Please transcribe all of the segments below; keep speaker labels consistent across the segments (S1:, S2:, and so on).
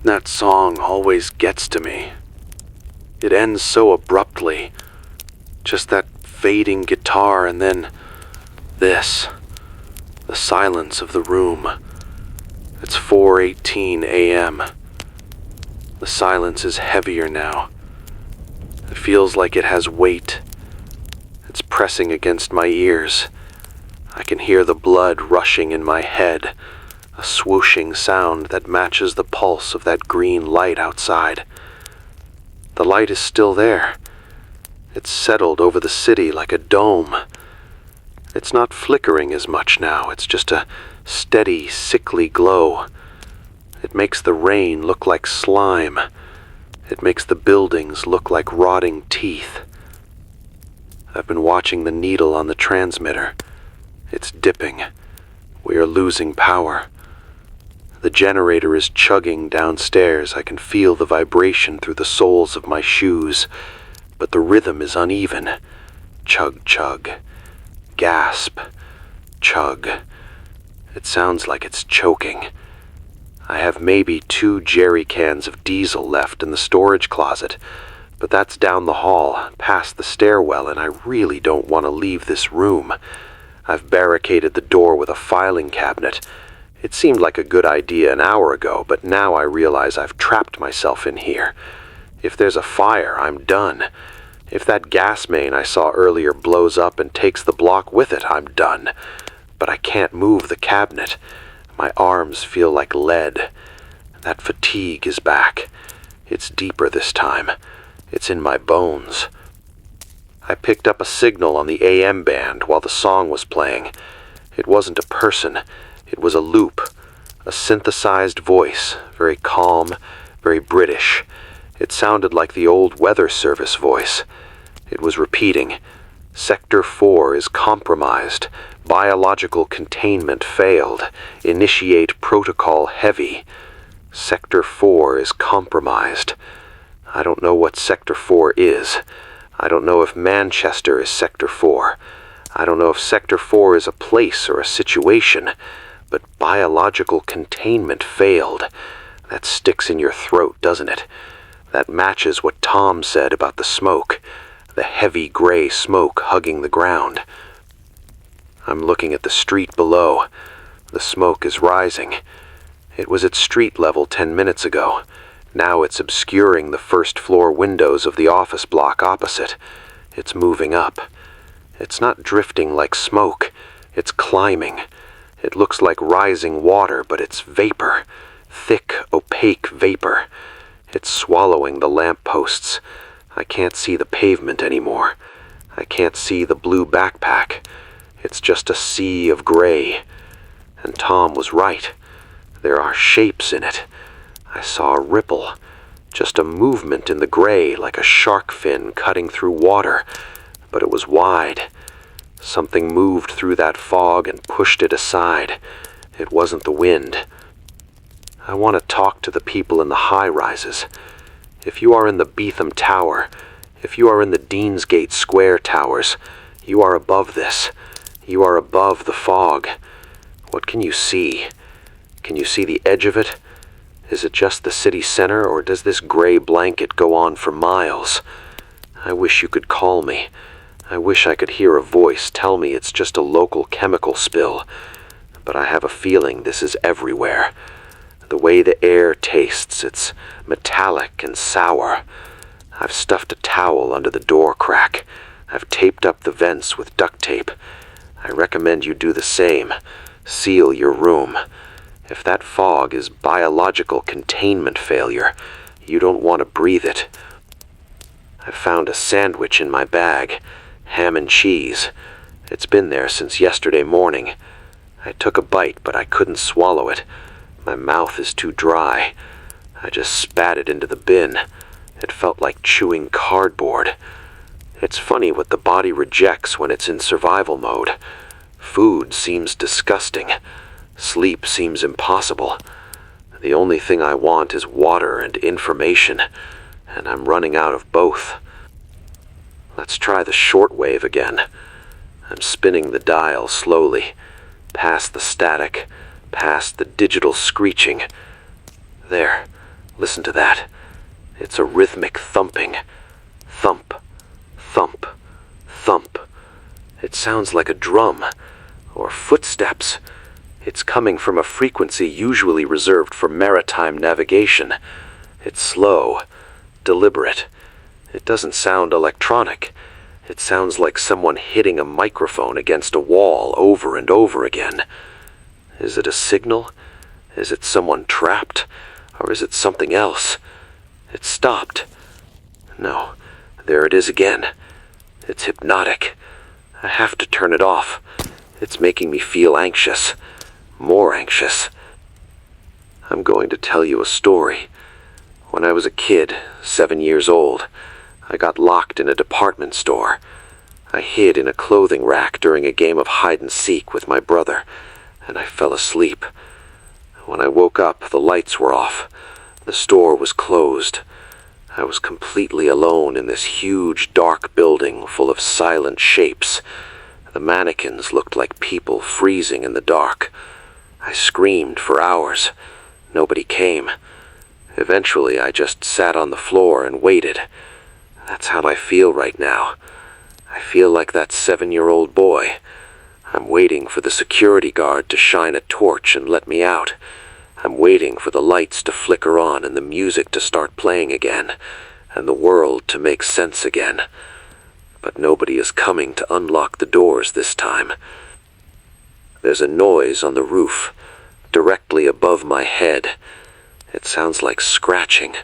S1: That song always gets to me. It ends so abruptly. Just that fading guitar and then this. The silence of the room. It's 4:18 a.m. The silence is heavier now. It feels like it has weight. It's pressing against my ears. I can hear the blood rushing in my head, a swooshing sound that matches the pulse of that green light outside. The light is still there. It's settled over the city like a dome. It's not flickering as much now. It's just a steady, sickly glow. It makes the rain look like slime. It makes the buildings look like rotting teeth. I've been watching the needle on the transmitter. It's dipping. We are losing power. The generator is chugging downstairs. I can feel the vibration through the soles of my shoes, but the rhythm is uneven. Chug, chug. Gasp. Chug. It sounds like it's choking. I have maybe 2 jerry cans of diesel left in the storage closet, but that's down the hall, past the stairwell, and I really don't want to leave this room. I've barricaded the door with a filing cabinet. It seemed like a good idea an hour ago, but now I realize I've trapped myself in here. If there's a fire, I'm done. If that gas main I saw earlier blows up and takes the block with it, I'm done. But I can't move the cabinet. My arms feel like lead. That fatigue is back. It's deeper this time. It's in my bones. I picked up a signal on the AM band while the song was playing. It wasn't a person. It was a loop, a synthesized voice, very calm, very British. It sounded like the old weather service voice. It was repeating, "Sector 4 is compromised. Biological containment failed. Initiate protocol heavy. Sector 4 is compromised." I don't know what Sector 4 is. I don't know if Manchester is Sector 4. I don't know if Sector 4 is a place or a situation. But biological containment failed. That sticks in your throat, doesn't it? That matches what Tom said about the smoke. The heavy gray smoke hugging the ground. I'm looking at the street below. The smoke is rising. It was at street level 10 minutes ago. Now it's obscuring the first-floor windows of the office block opposite. It's moving up. It's not drifting like smoke. It's climbing. It looks like rising water, but it's vapor. Thick, opaque vapor. It's swallowing the lampposts. I can't see the pavement anymore. I can't see the blue backpack. It's just a sea of gray. And Tom was right. There are shapes in it. I saw a ripple. Just a movement in the gray, like a shark fin cutting through water. But it was wide. Something moved through that fog and pushed it aside. It wasn't the wind. I want to talk to the people in the high-rises. If you are in the Beetham Tower, if you are in the Deansgate Square towers, you are above this. You are above the fog. What can you see? Can you see the edge of it? Is it just the city center, or does this gray blanket go on for miles? I wish you could call me. I wish I could hear a voice tell me it's just a local chemical spill. But I have a feeling this is everywhere. The way the air tastes, it's metallic and sour. I've stuffed a towel under the door crack. I've taped up the vents with duct tape. I recommend you do the same. Seal your room. If that fog is biological containment failure, you don't want to breathe it. I found a sandwich in my bag, ham and cheese. It's been there since yesterday morning. I took a bite, but I couldn't swallow it. My mouth is too dry. I just spat it into the bin. It felt like chewing cardboard. It's funny what the body rejects when it's in survival mode. Food seems disgusting. Sleep seems impossible. The only thing I want is water and information, and I'm running out of both. Let's try the shortwave again. I'm spinning the dial slowly, past the static, past the digital screeching. There, Listen to that. It's a rhythmic thumping. Thump, thump, thump. It sounds like a drum, or footsteps. It's coming from a frequency usually reserved for maritime navigation. It's slow, deliberate. It doesn't sound electronic. It sounds like someone hitting a microphone against a wall over and over again. Is it a signal? Is it someone trapped? Or is it something else? It stopped. No, there it is again. It's hypnotic. I have to turn it off. It's making me feel anxious. More anxious. I'm going to tell you a story. When I was a kid, 7 years old, I got locked in a department store. I hid in a clothing rack during a game of hide-and-seek with my brother, and I fell asleep. When I woke up, the lights were off. The store was closed. I was completely alone in this huge, dark building full of silent shapes. The mannequins looked like people freezing in the dark. I screamed for hours. Nobody came. Eventually, I just sat on the floor and waited. That's how I feel right now. I feel like that 7-year-old boy. I'm waiting for the security guard to shine a torch and let me out. I'm waiting for the lights to flicker on and the music to start playing again, and the world to make sense again. But nobody is coming to unlock the doors this time. There's a noise on the roof, directly above my head. It sounds like scratching,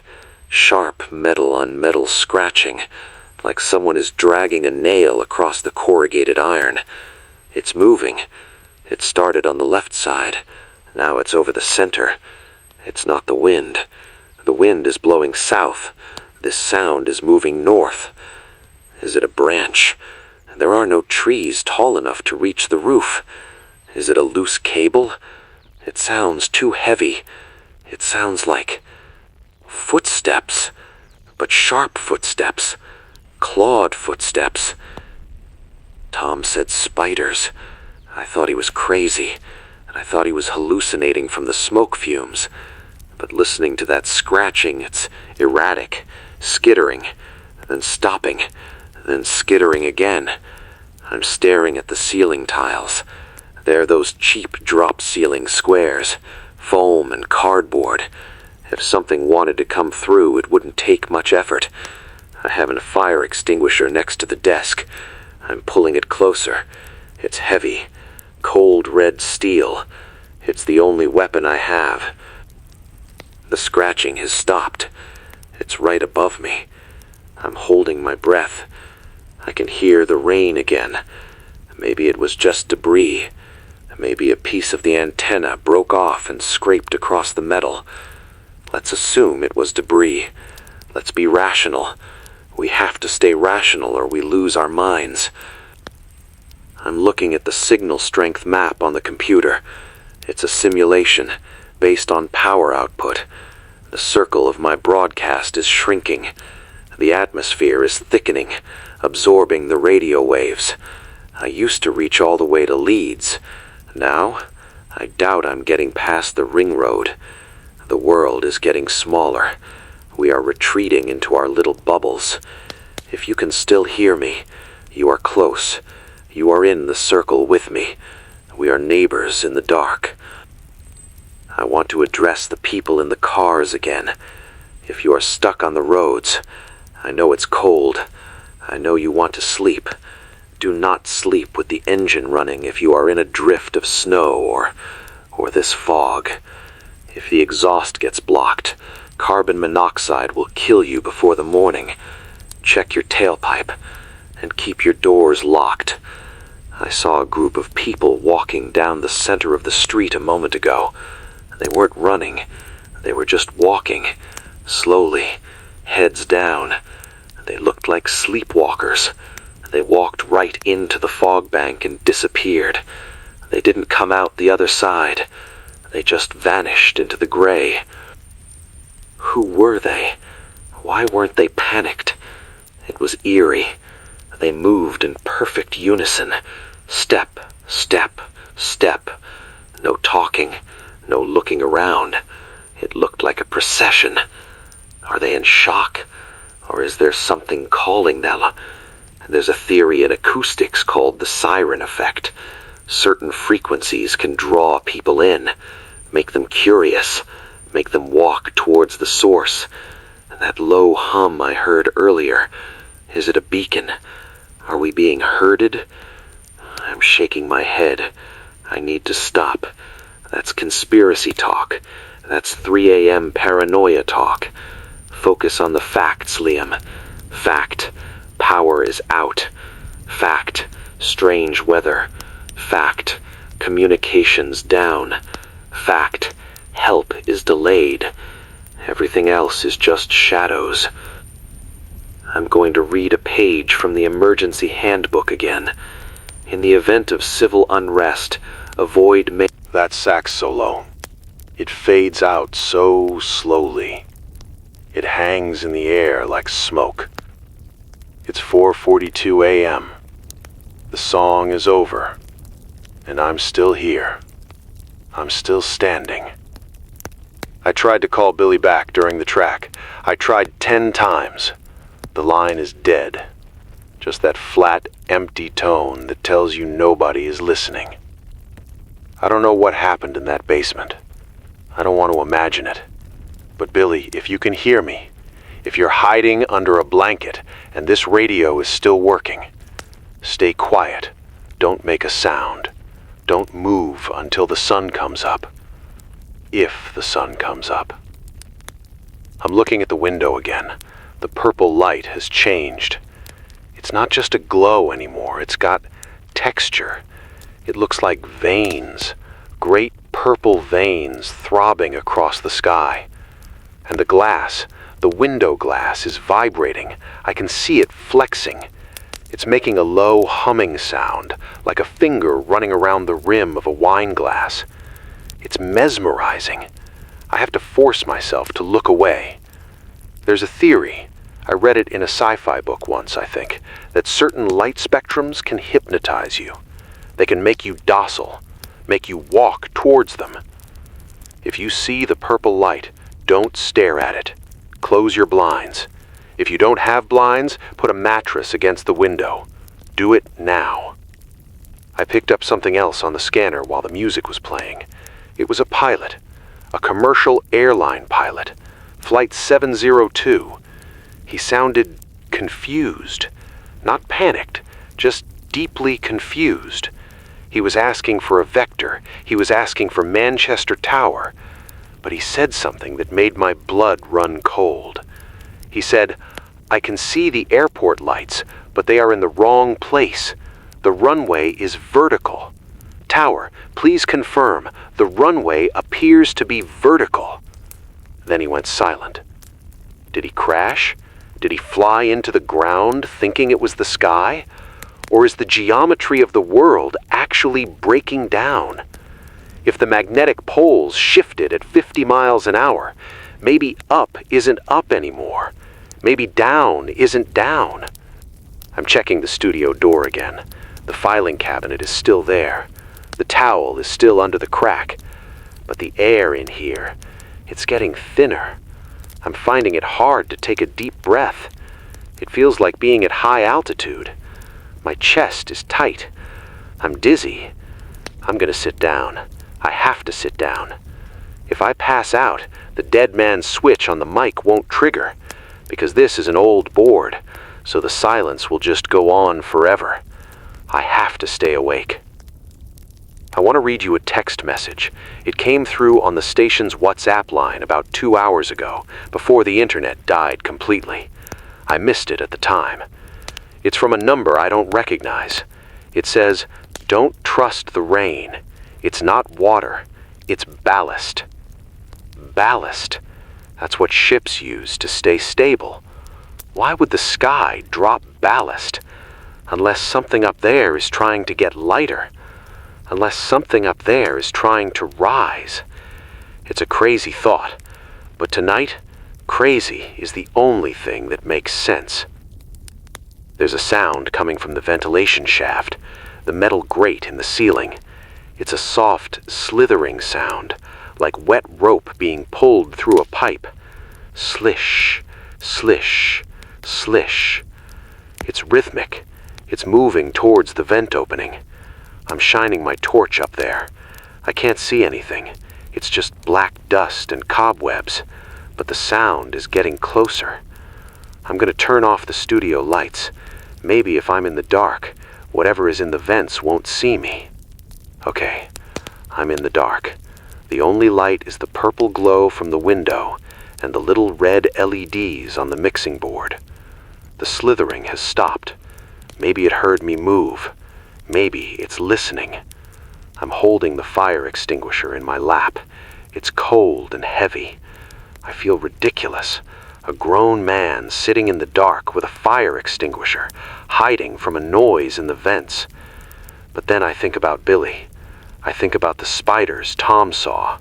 S1: sharp metal-on-metal scratching, like someone is dragging a nail across the corrugated iron. It's moving. It started on the left side. Now it's over the center. It's not the wind. The wind is blowing south. This sound is moving north. Is it a branch? There are no trees tall enough to reach the roof. Is it a loose cable? It sounds too heavy. It sounds like footsteps, but sharp footsteps, clawed footsteps. Tom said spiders. I thought he was crazy, and I thought he was hallucinating from the smoke fumes. But listening to that scratching, it's erratic, skittering, then stopping, then skittering again. I'm staring at the ceiling tiles. They're those cheap drop ceiling squares, foam and cardboard. If something wanted to come through, it wouldn't take much effort. I have a fire extinguisher next to the desk. I'm pulling it closer. It's heavy, cold red steel. It's the only weapon I have. The scratching has stopped. It's right above me. I'm holding my breath. I can hear the rain again. Maybe it was just debris. Maybe a piece of the antenna broke off and scraped across the metal. Let's assume it was debris. Let's be rational. We have to stay rational or we lose our minds. I'm looking at the signal strength map on the computer. It's a simulation based on power output. The circle of my broadcast is shrinking. The atmosphere is thickening, absorbing the radio waves. I used to reach all the way to Leeds. Now, I doubt I'm getting past the ring road. The world is getting smaller. We are retreating into our little bubbles. If you can still hear me, you are close. You are in the circle with me. We are neighbors in the dark. I want to address the people in the cars again. If you are stuck on the roads, I know it's cold. I know you want to sleep. Do not sleep with the engine running if you are in a drift of snow or this fog. If the exhaust gets blocked, carbon monoxide will kill you before the morning. Check your tailpipe and keep your doors locked. I saw a group of people walking down the center of the street a moment ago. They weren't running. They were just walking, slowly, heads down. They looked like sleepwalkers. They walked right into the fog bank and disappeared. They didn't come out the other side. They just vanished into the gray. Who were they? Why weren't they panicked? It was eerie. They moved in perfect unison. Step, step, step. No talking, no looking around. It looked like a procession.
S2: Are they in shock? Or is there something calling them? There's a theory in acoustics called the siren effect. Certain frequencies can draw people in, make them curious, make them walk towards the source. That low hum I heard earlier, is it a beacon? Are we being herded? I'm shaking my head. I need to stop. That's conspiracy talk. That's 3 a.m. paranoia talk. Focus on the facts, Liam. Fact, power is out. Fact, strange weather. Fact, communications down. Fact, help is delayed. Everything else is just shadows. I'm going to read a page from the emergency handbook again. In the event of civil unrest, avoid
S1: That sax solo. It fades out so slowly. It hangs in the air like smoke. It's 4:42 a.m. The song is over, and I'm still here. I'm still standing. I tried to call Billy back during the track. I tried 10 times. The line is dead. Just that flat, empty tone that tells you nobody is listening. I don't know what happened in that basement. I don't want to imagine it. But Billy, if you can hear me, if you're hiding under a blanket and this radio is still working, stay quiet. Don't make a sound. Don't move until the sun comes up. If the sun comes up. I'm looking at the window again. The purple light has changed. It's not just a glow anymore. It's got texture. It looks like veins. Great purple veins throbbing across the sky. And the glass, the window glass, is vibrating. I can see it flexing. It's making a low humming sound, like a finger running around the rim of a wine glass. It's mesmerizing. I have to force myself to look away. There's a theory, I read it in a sci-fi book once, I think, that certain light spectrums can hypnotize you. They can make you docile, make you walk towards them. If you see the purple light, don't stare at it. Close your blinds. If you don't have blinds, put a mattress against the window. Do it now. I picked up something else on the scanner while the music was playing. It was a pilot, a commercial airline pilot, Flight 702. He sounded confused, not panicked, just deeply confused. He was asking for a vector. He was asking for Manchester Tower. But he said something that made my blood run cold. He said, "I can see the airport lights, but they are in the wrong place. The runway is vertical. Tower, please confirm. The runway appears to be vertical." Then he went silent. Did he crash? Did he fly into the ground thinking it was the sky? Or is the geometry of the world actually breaking down? If the magnetic poles shifted at 50 miles an hour, maybe up isn't up anymore. Maybe down isn't down. I'm checking the studio door again. The filing cabinet is still there. The towel is still under the crack. But the air in here, it's getting thinner. I'm finding it hard to take a deep breath. It feels like being at high altitude. My chest is tight. I'm dizzy. I'm gonna sit down. I have to sit down. If I pass out, the dead man switch on the mic won't trigger, because this is an old board, so the silence will just go on forever. I have to stay awake. I want to read you a text message. It came through on the station's WhatsApp line about 2 hours ago, before the internet died completely. I missed it at the time. It's from a number I don't recognize. It says, "Don't trust the rain. It's not water. It's ballast." Ballast. That's what ships use to stay stable. Why would the sky drop ballast? Unless something up there is trying to get lighter. Unless something up there is trying to rise. It's a crazy thought, but tonight, crazy is the only thing that makes sense. There's a sound coming from the ventilation shaft, the metal grate in the ceiling. It's a soft, slithering sound, like wet rope being pulled through a pipe. Slish, slish, slish. It's rhythmic. It's moving towards the vent opening. I'm shining my torch up there. I can't see anything. It's just black dust and cobwebs, but the sound is getting closer. I'm going to turn off the studio lights. Maybe if I'm in the dark, whatever is in the vents won't see me. Okay, I'm in the dark. The only light is the purple glow from the window and the little red LEDs on the mixing board. The slithering has stopped. Maybe it heard me move. Maybe it's listening. I'm holding the fire extinguisher in my lap. It's cold and heavy. I feel ridiculous. A grown man sitting in the dark with a fire extinguisher, hiding from a noise in the vents. But then I think about Billy. I think about the spiders Tom saw,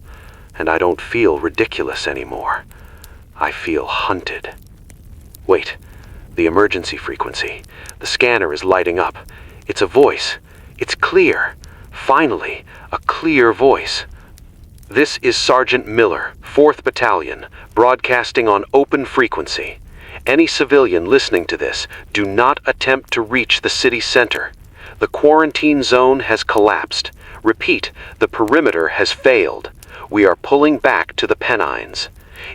S1: and I don't feel ridiculous anymore. I feel hunted. Wait, the emergency frequency. The scanner is lighting up. It's a voice. It's clear. Finally, a clear voice. This is Sergeant Miller, 4th Battalion, broadcasting on open frequency. Any civilian listening to this, do not attempt to reach the city center. The quarantine zone has collapsed. Repeat, the perimeter has failed. We are pulling back to the Pennines.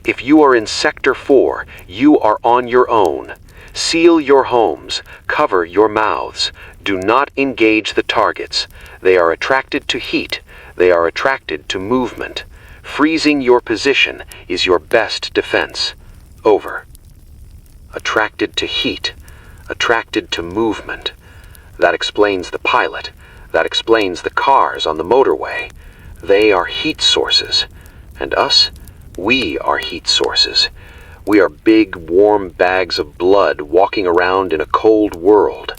S1: If you are in Sector 4, you are on your own. Seal your homes. Cover your mouths. Do not engage the targets. They are attracted to heat. They are attracted to movement. Freezing your position is your best defense. Over. Attracted to heat. Attracted to movement. That explains the pilot. That explains the cars on the motorway. They are heat sources. And us? We are heat sources. We are big, warm bags of blood walking around in a cold world.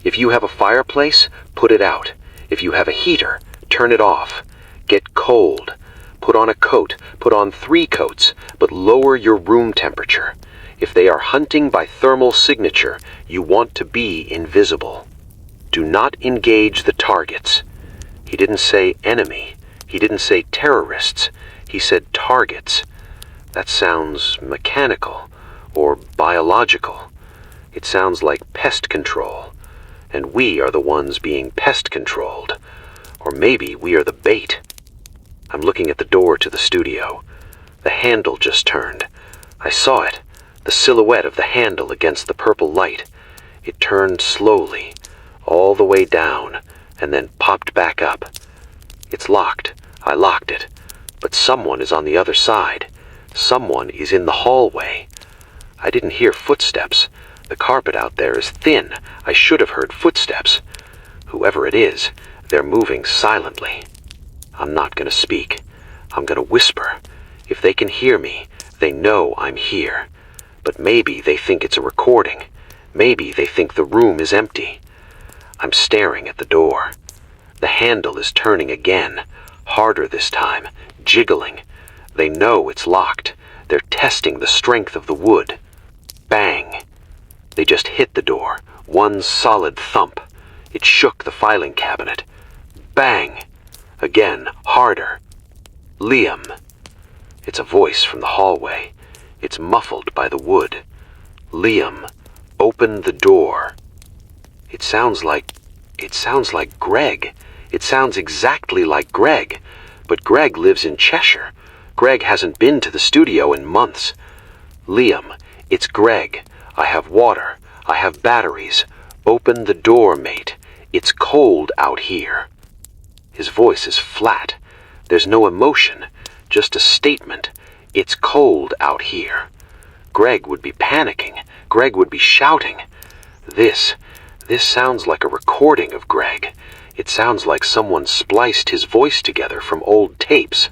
S1: If you have a fireplace, put it out. If you have a heater, turn it off. Get cold. Put on a coat. Put on 3 coats, but lower your room temperature. If they are hunting by thermal signature, you want to be invisible. Do not engage the targets. He didn't say enemy. He didn't say terrorists. He said targets. That sounds mechanical or biological. It sounds like pest control. And we are the ones being pest controlled. Or maybe we are the bait. I'm looking at the door to the studio. The handle just turned. I saw it. The silhouette of the handle against the purple light. It turned slowly, all the way down, and then popped back up. It's locked. I locked it. But someone is on the other side. Someone is in the hallway. I didn't hear footsteps. The carpet out there is thin. I should have heard footsteps. Whoever it is, they're moving silently. I'm not going to speak. I'm going to whisper. If they can hear me, they know I'm here. But maybe they think it's a recording. Maybe they think the room is empty. I'm staring at the door. The handle is turning again, harder this time, jiggling. They know it's locked. They're testing the strength of the wood. Bang! They just hit the door, one solid thump. It shook the filing cabinet. Bang! Again, harder. Liam. It's a voice from the hallway. It's muffled by the wood. Liam, open the door. It sounds like Greg. It sounds exactly like Greg. But Greg lives in Cheshire. Greg hasn't been to the studio in months. Liam, it's Greg. I have water. I have batteries. Open the door, mate. It's cold out here. His voice is flat. There's no emotion, just a statement. It's cold out here. Greg would be panicking. Greg would be shouting. This sounds like a recording of Greg. It sounds like someone spliced his voice together from old tapes.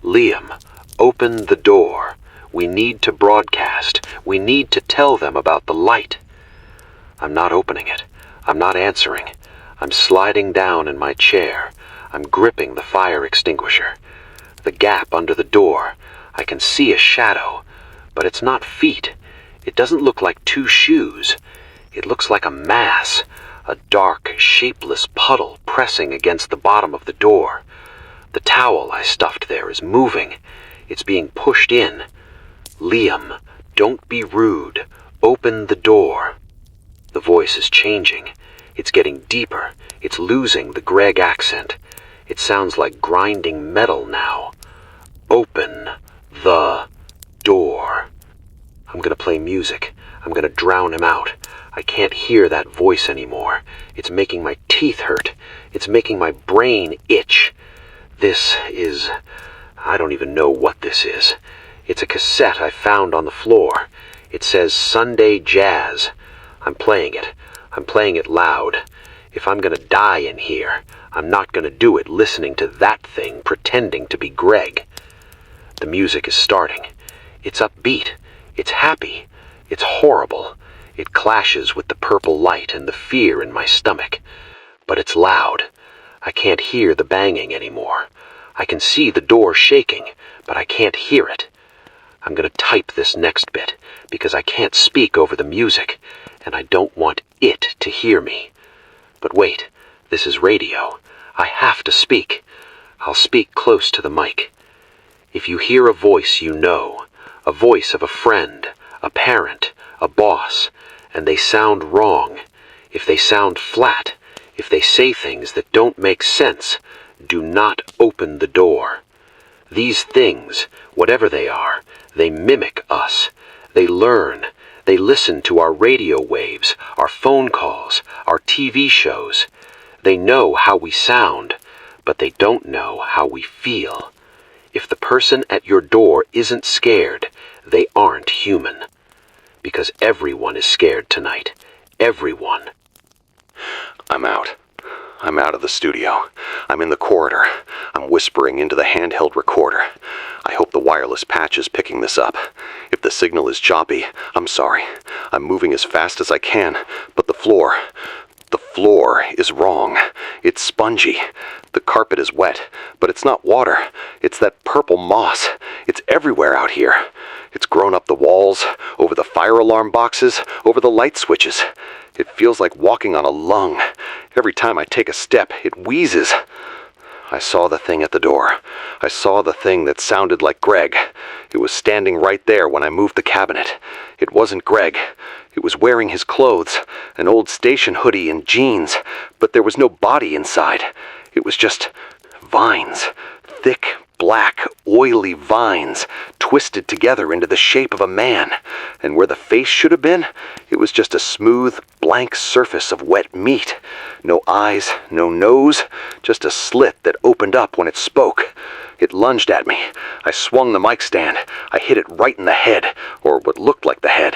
S1: Liam, open the door. We need to broadcast. We need to tell them about the light. I'm not opening it. I'm not answering. I'm sliding down in my chair. I'm gripping the fire extinguisher. The gap under the door. I can see a shadow, but it's not feet. It doesn't look like 2 shoes. It looks like a mass, a dark, shapeless puddle pressing against the bottom of the door. The towel I stuffed there is moving. It's being pushed in.
S2: Liam, don't be rude. Open the door. The voice is changing. It's getting deeper. It's losing the Greg accent. It sounds like grinding metal now. Open the door. I'm gonna play music. I'm gonna drown him out. I can't hear that voice anymore. It's making my teeth hurt. It's making my brain itch. I don't even know what this is. It's a cassette I found on the floor. It says Sunday Jazz. I'm playing it. I'm playing it loud. If I'm gonna die in here, I'm not gonna do it listening to that thing pretending to be Greg. The music is starting. It's upbeat. It's happy. It's horrible. It clashes with the purple light and the fear in my stomach. But it's loud. I can't hear the banging anymore. I can see the door shaking, but I can't hear it. I'm gonna type this next bit, because I can't speak over the music, and I don't want it to hear me. But wait, this is radio. I have to speak. I'll speak close to the mic. If you hear a voice you know, a voice of a friend, a parent, a boss, and they sound wrong, if they sound flat, if they say things that don't make sense, do not open the door. These things, whatever they are, they mimic us. They learn. They listen to our radio waves, our phone calls, our TV shows. They know how we sound, but they don't know how we feel. If the person at your door isn't scared, they aren't human. Because everyone is scared tonight. Everyone.
S1: I'm out. I'm out of the studio. I'm in the corridor. I'm whispering into the handheld recorder. I hope the wireless patch is picking this up. If the signal is choppy, I'm sorry. I'm moving as fast as I can, but the floor is wrong. It's spongy. The carpet is wet, but it's not water. It's that purple moss. It's everywhere out here. It's grown up the walls, over the fire alarm boxes, over the light switches. It feels like walking on a lung. Every time I take a step, it wheezes. I saw the thing at the door. I saw the thing that sounded like Greg. It was standing right there when I moved the cabinet. It wasn't Greg. It was wearing his clothes, an old station hoodie and jeans, but there was no body inside. It was just vines. Thick, black, oily vines, twisted together into the shape of a man. And where the face should have been, it was just a smooth, blank surface of wet meat. No eyes, no nose, just a slit that opened up when it spoke. It lunged at me. I swung the mic stand. I hit it right in the head, or what looked like the head.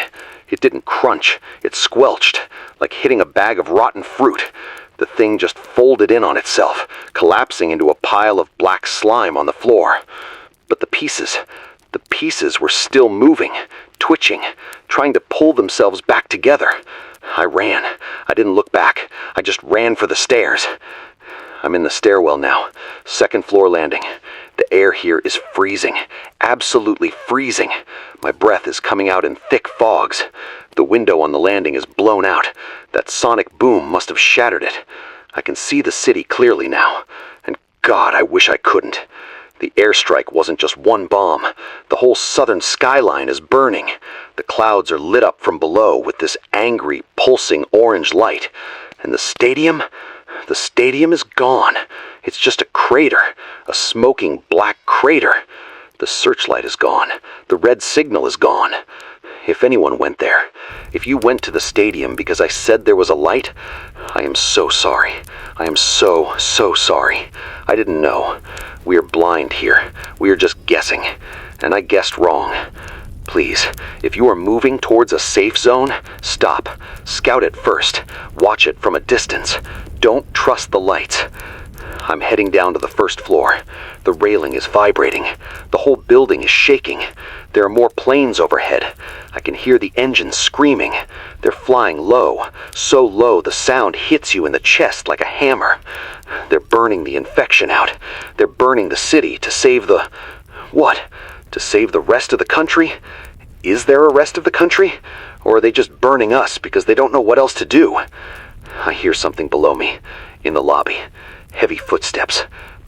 S1: It didn't crunch. It squelched, like hitting a bag of rotten fruit. The thing just folded in on itself, collapsing into a pile of black slime on the floor. But the pieces were still moving, twitching, trying to pull themselves back together. I ran. I didn't look back. I just ran for the stairs. I'm in the stairwell now, second floor landing. The air here is freezing, absolutely freezing. My breath is coming out in thick fogs. The window on the landing is blown out. That sonic boom must have shattered it. I can see the city clearly now. And God, I wish I couldn't. The airstrike wasn't just one bomb. The whole southern skyline is burning. The clouds are lit up from below with this angry, pulsing orange light. And the stadium is gone. It's just a crater, a smoking black crater. The searchlight is gone. The red signal is gone. If anyone went there, if you went to the stadium because I said there was a light, I am so sorry. I am so sorry. I didn't know. We are blind here. We are just guessing. And I guessed wrong. Please, if you are moving towards a safe zone, stop. Scout it first. Watch it from a distance. Don't trust the lights. I'm heading down to the first floor. The railing is vibrating. The whole building is shaking. There are more planes overhead. I can hear the engines screaming. They're flying low, so low the sound hits you in the chest like a hammer. They're burning the infection out. They're burning the city to save the... What? To save the rest of the country? Is there a rest of the country? Or are they just burning us because they don't know what else to do? I hear something below me, in the lobby. Heavy footsteps.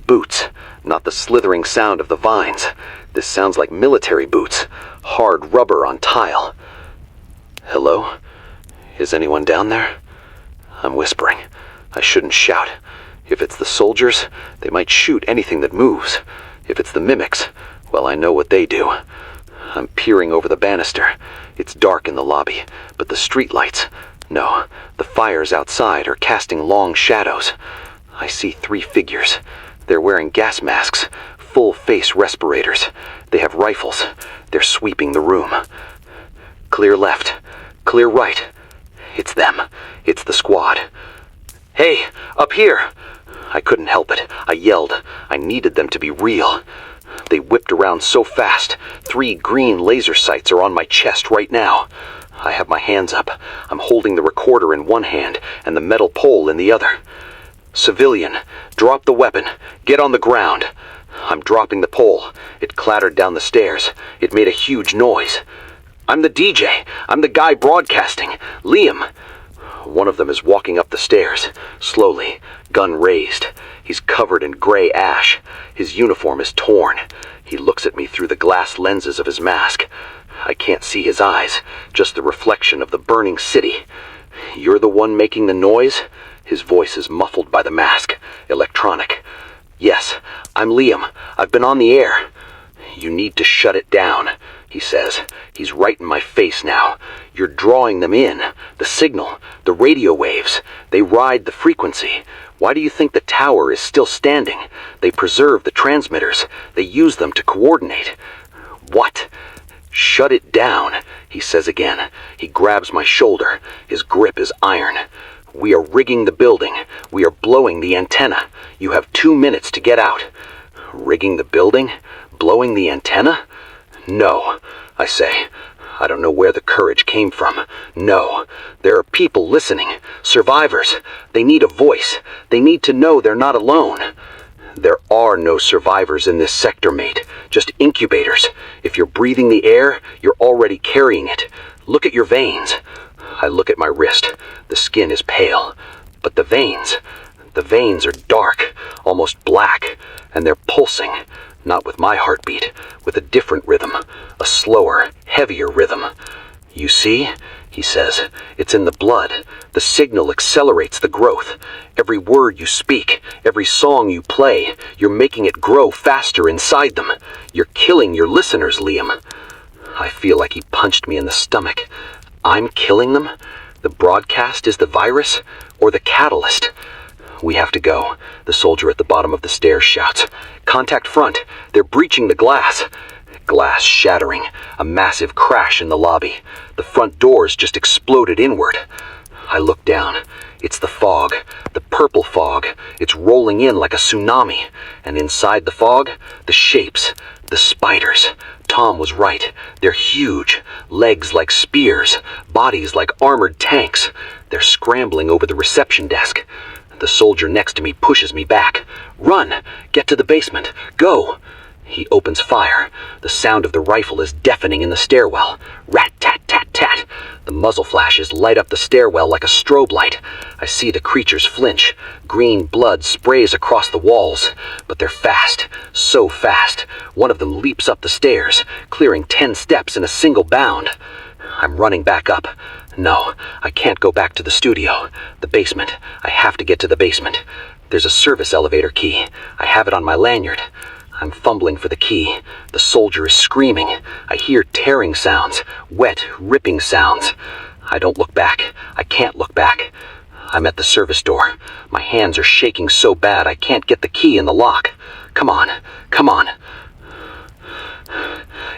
S2: Boots, not the slithering sound of the vines. This sounds like military boots, hard rubber on tile. Hello? Is anyone down there? I'm whispering. I shouldn't shout. If it's the soldiers, they might shoot anything that moves. If it's the mimics, well, I know what they do. I'm peering over the banister. It's dark in the lobby, but the streetlights, no, the fires outside are casting long shadows. I see 3 figures. They're wearing gas masks, full-face respirators. They have rifles. They're sweeping the room. Clear left, clear right. It's them. It's the squad. Hey, up here! I couldn't help it. I yelled. I needed them to be real. They whipped around so fast. 3 green laser sights are on my chest right now. I have my hands up. I'm holding the recorder in one hand and the metal pole in the other. Civilian, drop the weapon. Get on the ground. I'm dropping the pole. It clattered down the stairs. It made a huge noise. I'm the DJ. I'm the guy broadcasting. Liam. One of them is walking up the stairs, slowly, gun raised. He's covered in gray ash. His uniform is torn. He looks at me through the glass lenses of his mask. I can't see his eyes, just the reflection of the burning city. You're the one making the noise? His voice is muffled by the mask, electronic. Yes, I'm Liam. I've been on the air. You need to shut it down, he says. He's right in my face now. You're drawing them in. The signal, the radio waves. They ride the frequency. Why do you think the tower is still standing? They preserve the transmitters. They use them to coordinate. What? Shut it down, he says again. He grabs my shoulder. His grip is iron. We are rigging the building. We are blowing the antenna. You have 2 minutes to get out. Rigging the building? Blowing the antenna? No, I say. I don't know where the courage came from. No, there are people listening. Survivors. They need a voice. They need to know they're not alone. There are no survivors in this sector, mate. Just incubators. If you're breathing the air, you're already carrying it. Look at your veins. I look at my wrist. The skin is pale. But the veins are dark, almost black, and they're pulsing. Not with my heartbeat, with a different rhythm, a slower, heavier rhythm. You see, he says, it's in the blood. The signal accelerates the growth. Every word you speak, every song you play, you're making it grow faster inside them. You're killing your listeners, Liam. I feel like he punched me in the stomach. I'm killing them? The broadcast is the virus, or the catalyst? We have to go, the soldier at the bottom of the stairs shouts. Contact front. They're breaching the glass. Glass shattering. A massive crash in the lobby. The front doors just exploded inward. I look down. It's the fog. The purple fog. It's rolling in like a tsunami. And inside the fog, the shapes. The spiders. Tom was right. They're huge. Legs like spears. Bodies like armored tanks. They're scrambling over the reception desk. The soldier next to me pushes me back. Run! Get to the basement! Go! He opens fire. The sound of the rifle is deafening in the stairwell. Rat-tat-tat-tat. The muzzle flashes light up the stairwell like a strobe light. I see the creatures flinch. Green blood sprays across the walls. But they're fast. So fast. One of them leaps up the stairs, clearing 10 steps in a single bound. I'm running back up. No, I can't go back to the studio. The basement. I have to get to the basement. There's a service elevator key. I have it on my lanyard. I'm fumbling for the key. The soldier is screaming. I hear tearing sounds, wet, ripping sounds. I don't look back. I can't look back. I'm at the service door. My hands are shaking so bad I can't get the key in the lock. Come on, come on.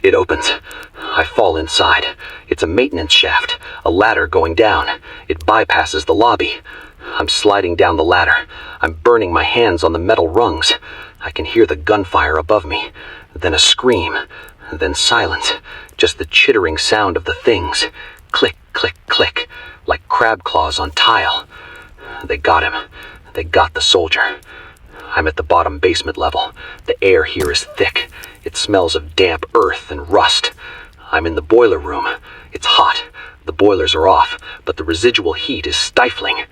S2: It opens. I fall inside. It's a maintenance shaft, a ladder going down. It bypasses the lobby. I'm sliding down the ladder. I'm burning my hands on the metal rungs. I can hear the gunfire above me. Then a scream. Then silence. Just the chittering sound of the things. Click, click, click. Like crab claws on tile. They got him. They got the soldier. I'm at the bottom basement level. The air here is thick. It smells of damp earth and rust. I'm in the boiler room. It's hot. The boilers are off, but the residual heat is stifling.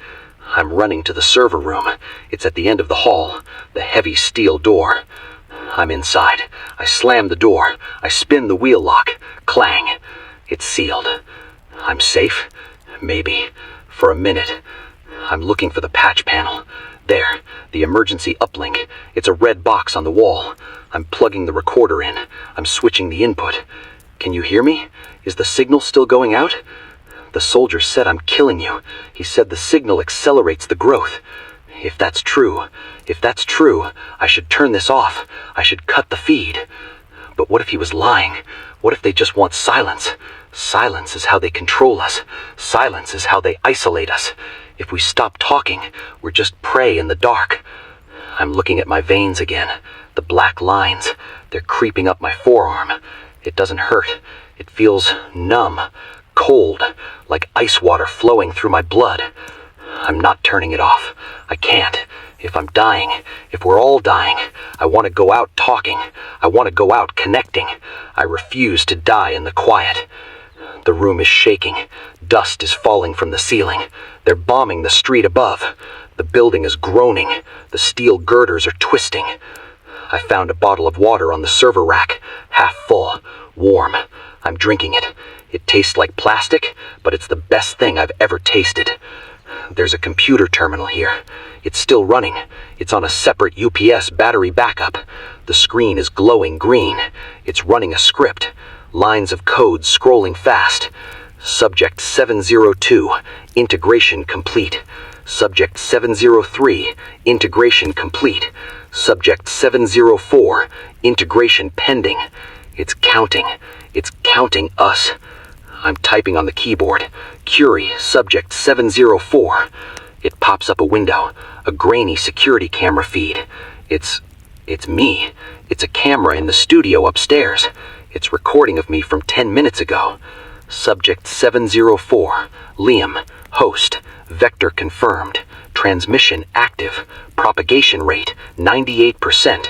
S3: I'm running to the server room. It's at the end of the hall, the heavy steel door. I'm inside. I slam the door. I spin the wheel lock. Clang. It's sealed. I'm safe? Maybe. For a minute. I'm looking for the patch panel. There, the emergency uplink. It's a red box on the wall. I'm plugging the recorder in. I'm switching the input. Can you hear me? Is the signal still going out? The soldier said I'm killing you. He said the signal accelerates the growth. If that's true, I should turn this off. I should cut the feed. But what if he was lying? What if they just want silence? Silence is how they control us. Silence is how they isolate us. If we stop talking, we're just prey in the dark. I'm looking at my veins again. The black lines. They're creeping up my forearm. It doesn't hurt. It feels numb, cold, like ice water flowing through my blood. I'm not turning it off. I can't. If I'm dying, if we're all dying, I want to go out talking. I want to go out connecting. I refuse to die in the quiet. The room is shaking. Dust is falling from the ceiling. They're bombing the street above. The building is groaning. The steel girders are twisting. I found a bottle of water on the server rack, half full, warm. I'm drinking it. It tastes like plastic, but it's the best thing I've ever tasted. There's a computer terminal here. It's still running. It's on a separate UPS battery backup. The screen is glowing green. It's running a script. Lines of code scrolling fast. Subject 702, integration complete. Subject 703, integration complete. Subject 704, integration pending. It's counting. It's counting us. I'm typing on the keyboard. Curie, subject 704. It pops up a window, a grainy security camera feed. It's me. It's a camera in the studio upstairs. It's recording of me from 10 minutes ago. Subject 704, Liam, host, vector confirmed, transmission active, propagation rate 98%.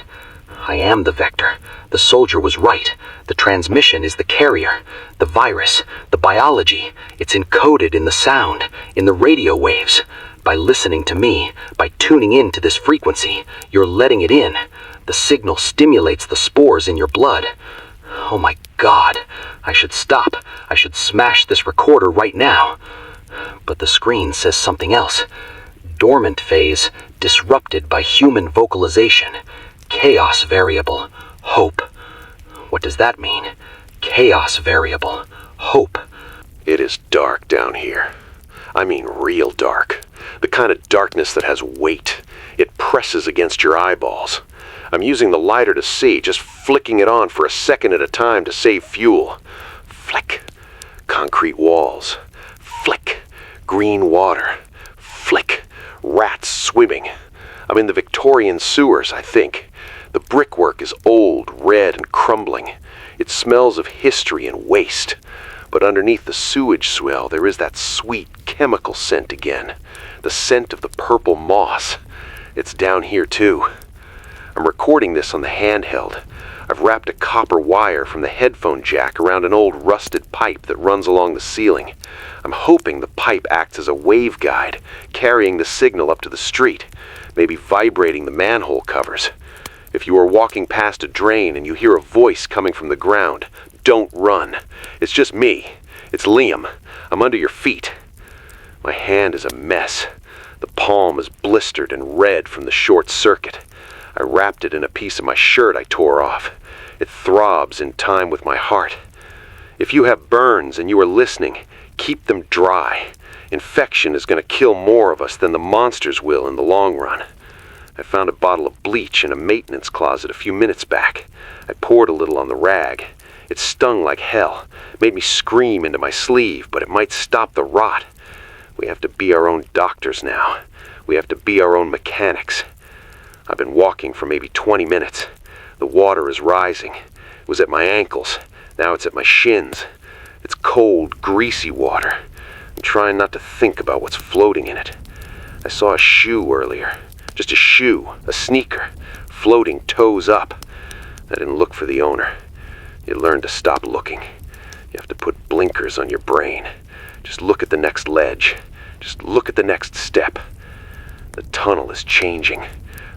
S3: I am the vector. The soldier was right. The transmission is the carrier. The virus, the biology, it's encoded in the sound, in the radio waves. By listening to me, by tuning in to this frequency, you're letting it in. The signal stimulates the spores in your blood. Oh my God, I should stop. I should smash this recorder right now. But the screen says something else. Dormant phase, disrupted by human vocalization. Chaos variable, hope. What does that mean? Chaos variable, hope.
S1: It is dark down here. I mean real dark. The kind of darkness that has weight. It presses against your eyeballs. I'm using the lighter to see, just flicking it on for a second at a time to save fuel. Flick. Concrete walls. Flick. Green water. Flick. Rats swimming. I'm in the Victorian sewers, I think. The brickwork is old, red, and crumbling. It smells of history and waste. But underneath the sewage swell, there is that sweet chemical scent again. The scent of the purple moss. It's down here, too. I'm recording this on the handheld. I've wrapped a copper wire from the headphone jack around an old rusted pipe that runs along the ceiling. I'm hoping the pipe acts as a waveguide, carrying the signal up to the street, maybe vibrating the manhole covers. If you are walking past a drain and you hear a voice coming from the ground, don't run. It's just me. It's Liam. I'm under your feet. My hand is a mess. The palm is blistered and red from the short circuit. I wrapped it in a piece of my shirt I tore off. It throbs in time with my heart. If you have burns and you are listening, keep them dry. Infection is going to kill more of us than the monsters will in the long run. I found a bottle of bleach in a maintenance closet a few minutes back. I poured a little on the rag. It stung like hell, made me scream into my sleeve, but it might stop the rot. We have to be our own doctors now. We have to be our own mechanics. I've been walking for maybe 20 minutes. The water is rising. It was at my ankles. Now it's at my shins. It's cold, greasy water. I'm trying not to think about what's floating in it. I saw a shoe earlier. Just a shoe, a sneaker, floating toes up. I didn't look for the owner. You learn to stop looking. You have to put blinkers on your brain. Just look at the next ledge. Just look at the next step. The tunnel is changing.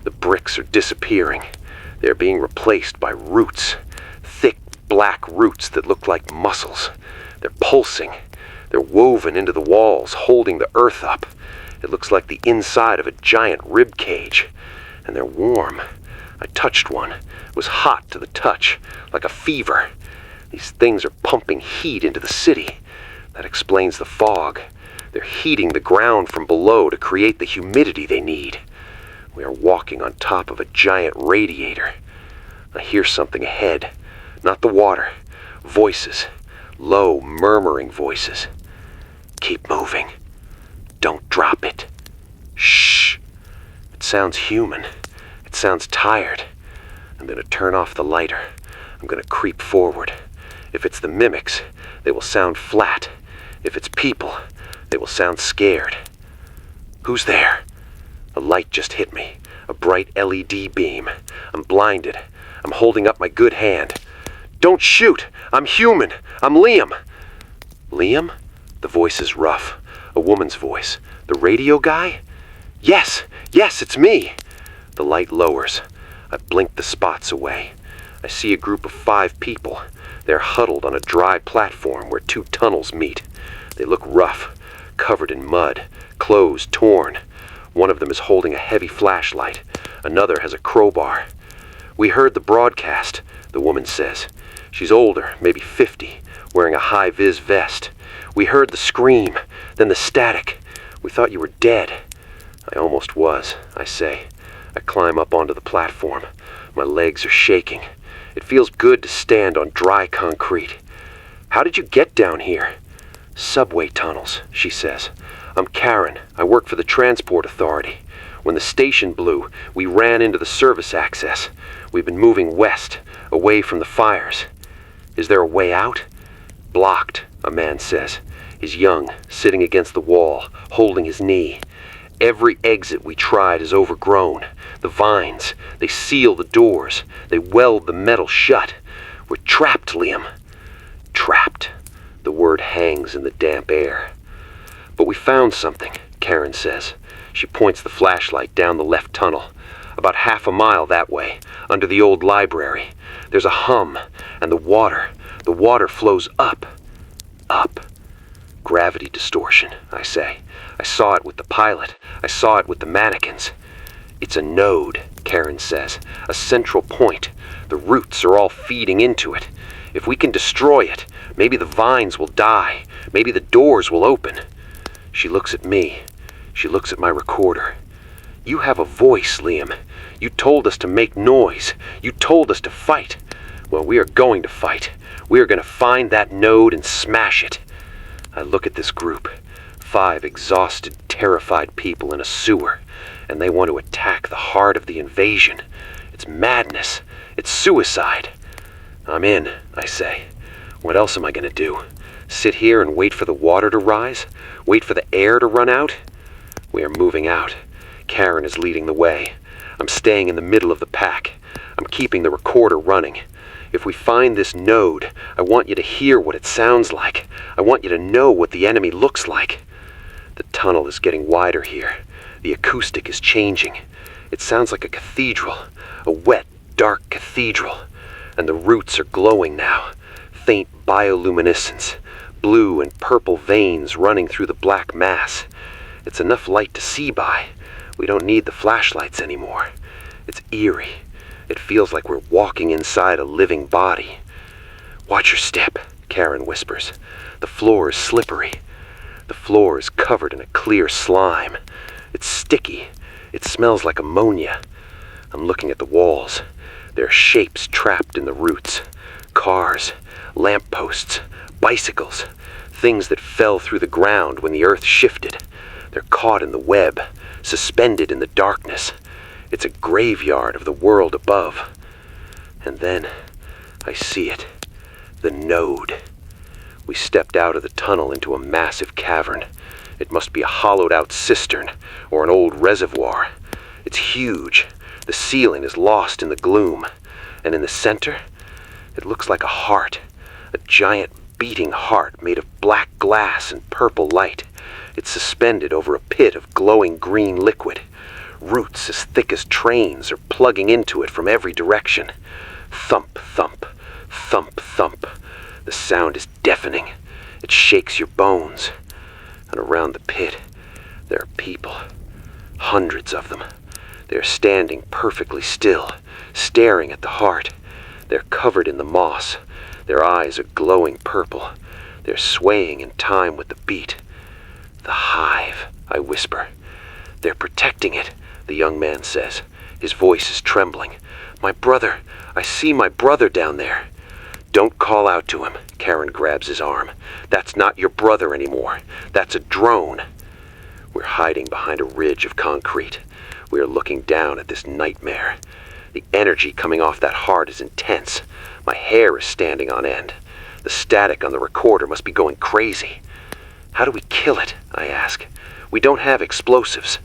S1: The bricks are disappearing. They're being replaced by roots. Thick, black roots that look like muscles. They're pulsing. They're woven into the walls, holding the earth up. It looks like the inside of a giant rib cage. And they're warm. I touched one. It was hot to the touch, like a fever. These things are pumping heat into the city. That explains the fog. They're heating the ground from below to create the humidity they need. We are walking on top of a giant radiator. I hear something ahead. Not the water. Voices. Low, murmuring voices. Keep moving. Don't drop it. Shh. It sounds human. It sounds tired. I'm going to turn off the lighter. I'm going to creep forward. If it's the mimics, they will sound flat. If it's people, they will sound scared. Who's there? A light just hit me. A bright LED beam. I'm blinded. I'm holding up my good hand. Don't shoot! I'm human! I'm Liam! Liam? The voice is rough. A woman's voice. The radio guy? Yes! Yes, it's me! The light lowers. I blink the spots away. I see a group of 5 people. They're huddled on a dry platform where 2 tunnels meet. They look rough, covered in mud, clothes torn. One of them is holding a heavy flashlight. Another has a crowbar. We heard the broadcast, the woman says. She's older, maybe 50, wearing a high-vis vest. We heard the scream, then the static. We thought you were dead. I almost was, I say. I climb up onto the platform. My legs are shaking. It feels good to stand on dry concrete. How did you get down here? Subway tunnels, she says. I'm Karen. I work for the Transport Authority. When the station blew, we ran into the service access. We've been moving west, away from the fires. Is there a way out? Blocked, a man says. He's young, sitting against the wall, holding his knee. Every exit we tried is overgrown. The vines, they seal the doors. They weld the metal shut. We're trapped, Liam. Trapped. The word hangs in the damp air. But we found something, Karen says. She points the flashlight down the left tunnel. About half a mile that way, under the old library. There's a hum, and the water flows up. Up. Gravity distortion, I say. I saw it with the pilot. I saw it with the mannequins. It's a node, Karen says. A central point. The roots are all feeding into it. If we can destroy it, maybe the vines will die. Maybe the doors will open. She looks at me. She looks at my recorder. You have a voice, Liam. You told us to make noise. You told us to fight. Well, we are going to fight. We are going to find that node and smash it. I look at this group. 5 exhausted, terrified people in a sewer, and they want to attack the heart of the invasion. It's madness. It's suicide. I'm in, I say. What else am I going to do? Sit here and wait for the water to rise? Wait for the air to run out? We are moving out. Karen is leading the way. I'm staying in the middle of the pack. I'm keeping the recorder running. If we find this node, I want you to hear what it sounds like. I want you to know what the enemy looks like. The tunnel is getting wider here. The acoustic is changing. It sounds like a cathedral, a wet, dark cathedral. And the roots are glowing now. Faint bioluminescence, blue and purple veins running through the black mass. It's enough light to see by. We don't need the flashlights anymore. It's eerie. It feels like we're walking inside a living body. Watch your step, Karen whispers. The floor is slippery. The floor is covered in a clear slime. It's sticky. It smells like ammonia. I'm looking at the walls. There are shapes trapped in the roots. Cars, lampposts, bicycles, things that fell through the ground when the earth shifted. They're caught in the web, suspended in the darkness. It's a graveyard of the world above. And then I see it. The node. We stepped out of the tunnel into a massive cavern. It must be a hollowed-out cistern or an old reservoir. It's huge. The ceiling is lost in the gloom. And in the center, it looks like a heart, a giant
S2: beating heart made of black glass and purple light. It's suspended over a pit of glowing green liquid. Roots as thick as trains are plugging into it from every direction. Thump, thump, thump, thump. The sound is deafening. It shakes your bones. And around the pit, there are people. Hundreds of them. They're standing perfectly still, staring at the heart. They're covered in the moss. Their eyes are glowing purple. They're swaying in time with the beat. The hive, I whisper. They're protecting it, the young man says. His voice is trembling. My brother, I see my brother down there. Don't call out to him, Karen grabs his arm. That's not your brother anymore. That's a drone. We're hiding behind a ridge of concrete. We are looking down at this nightmare. The energy coming off that heart is intense. My hair is standing on end. The static on the recorder must be going crazy. How do we kill it? I ask. We don't have explosives.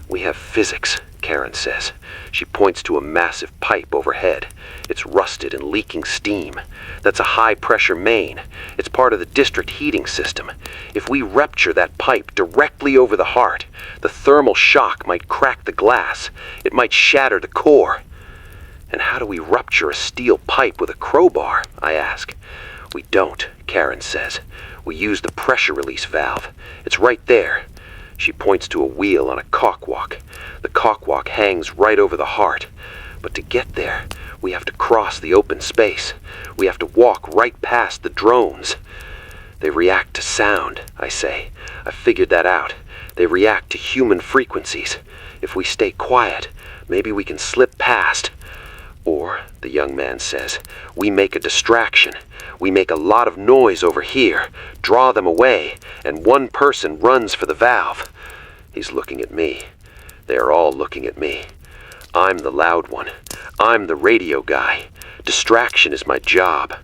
S2: We have physics, Karen says. She points to a massive pipe overhead. It's rusted and leaking steam. That's a high-pressure main. It's part of the district heating system. If we rupture that pipe directly over the heart, the thermal shock might crack the glass. It might shatter the core. And how do we rupture a steel pipe with a crowbar? I ask. We don't, Karen says. We use the pressure release valve. It's right there. She points to a wheel on a cockwalk. The cockwalk hangs right over the heart. But to get there, we have to cross the open space. We have to walk right past the drones. They react to sound, I say. I figured that out. They react to human frequencies. If we stay quiet, maybe we can slip past. Or, the young man says, we make a distraction. We make a lot of noise over here, draw them away, and one person runs for the valve. He's looking at me. They are all looking at me. I'm the loud one. I'm the radio guy. Distraction is my job.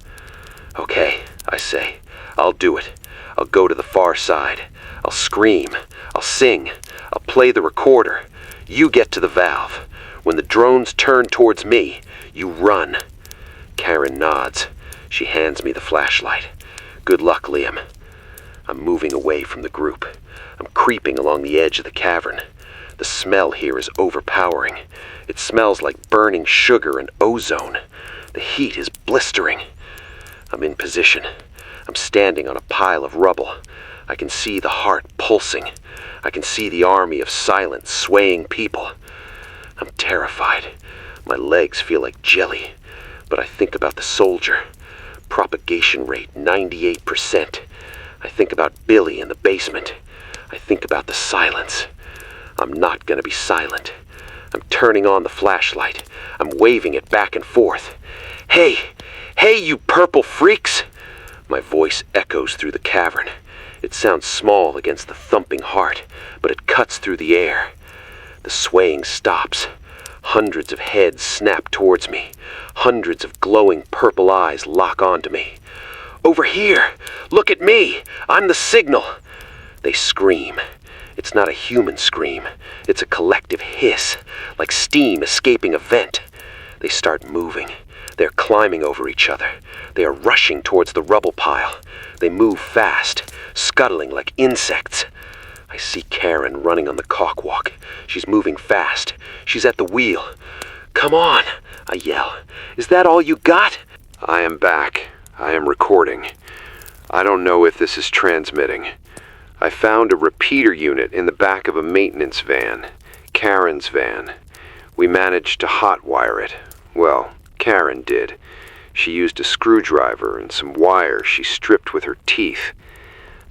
S2: Okay, I say. I'll do it. I'll go to the far side. I'll scream. I'll sing. I'll play the recorder. You get to the valve. When the drones turn towards me, you run. Karen nods. She hands me the flashlight. Good luck, Liam. I'm moving away from the group. I'm creeping along the edge of the cavern. The smell here is overpowering. It smells like burning sugar and ozone. The heat is blistering. I'm in position. I'm standing on a pile of rubble. I can see the heart pulsing. I can see the army of silent, swaying people. I'm terrified. My legs feel like jelly. But I think about the soldier. Propagation rate 98%. I think about Billy in the basement. I think about the silence. I'm not gonna be silent. I'm turning on the flashlight. I'm waving it back and forth. Hey! Hey, you purple freaks! My voice echoes through the cavern. It sounds small against the thumping heart, but it cuts through the air. The swaying stops. Hundreds of heads snap towards me. Hundreds of glowing purple eyes lock onto me. Over here! Look at me! I'm the signal! They scream. It's not a human scream. It's a collective hiss, like steam escaping a vent. They start moving. They're climbing over each other. They are rushing towards the rubble pile. They move fast, scuttling like insects. I see Karen running on the cockwalk. She's moving fast. She's at the wheel. Come on, I yell. Is that all you got?
S1: I am back. I am recording. I don't know if this is transmitting. I found a repeater unit in the back of a maintenance van. Karen's van. We managed to hotwire it. Well, Karen did. She used a screwdriver and some wire she stripped with her teeth.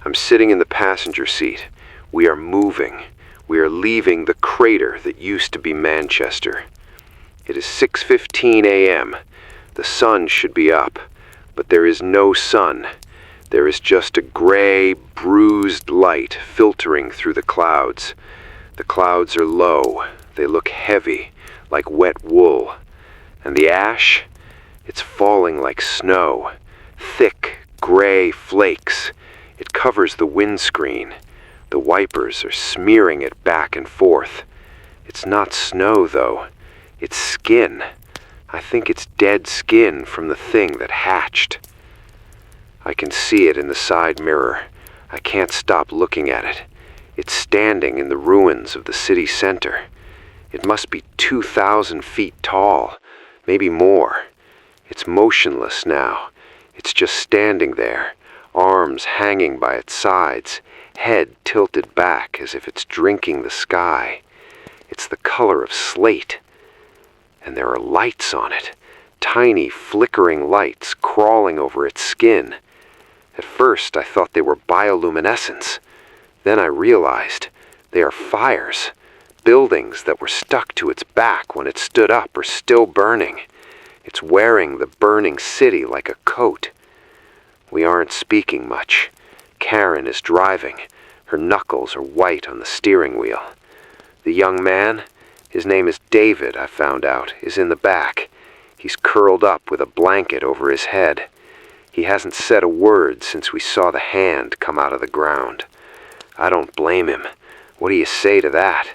S1: I'm sitting in the passenger seat. We are moving. We are leaving the crater that used to be Manchester. It is 6:15 a.m. The sun should be up, but there is no sun. There is just a gray, bruised light filtering through the clouds. The clouds are low. They look heavy, like wet wool. And the ash? It's falling like snow. Thick, gray flakes. It covers the windscreen. The wipers are smearing it back and forth. It's not snow, though. It's skin. I think it's dead skin from the thing that hatched.
S4: I can see it in the side mirror. I can't stop looking at it. It's standing in the ruins of the city center. It must be 2,000 feet tall, maybe more. It's motionless now. It's just standing there, arms hanging by its sides, head tilted back as if it's drinking the sky. It's the color of slate. And there are lights on it, tiny flickering lights crawling over its skin. At first I thought they were bioluminescence. Then I realized they are fires. Buildings that were stuck to its back when it stood up are still burning. It's wearing the burning city like a coat. We aren't speaking much. Karen is driving. Her knuckles are white on the steering wheel. The young man, his name is David, I found out, is in the back. He's curled up with a blanket over his head. He hasn't said a word since we saw the hand come out of the ground. I don't blame him. What do you say to that?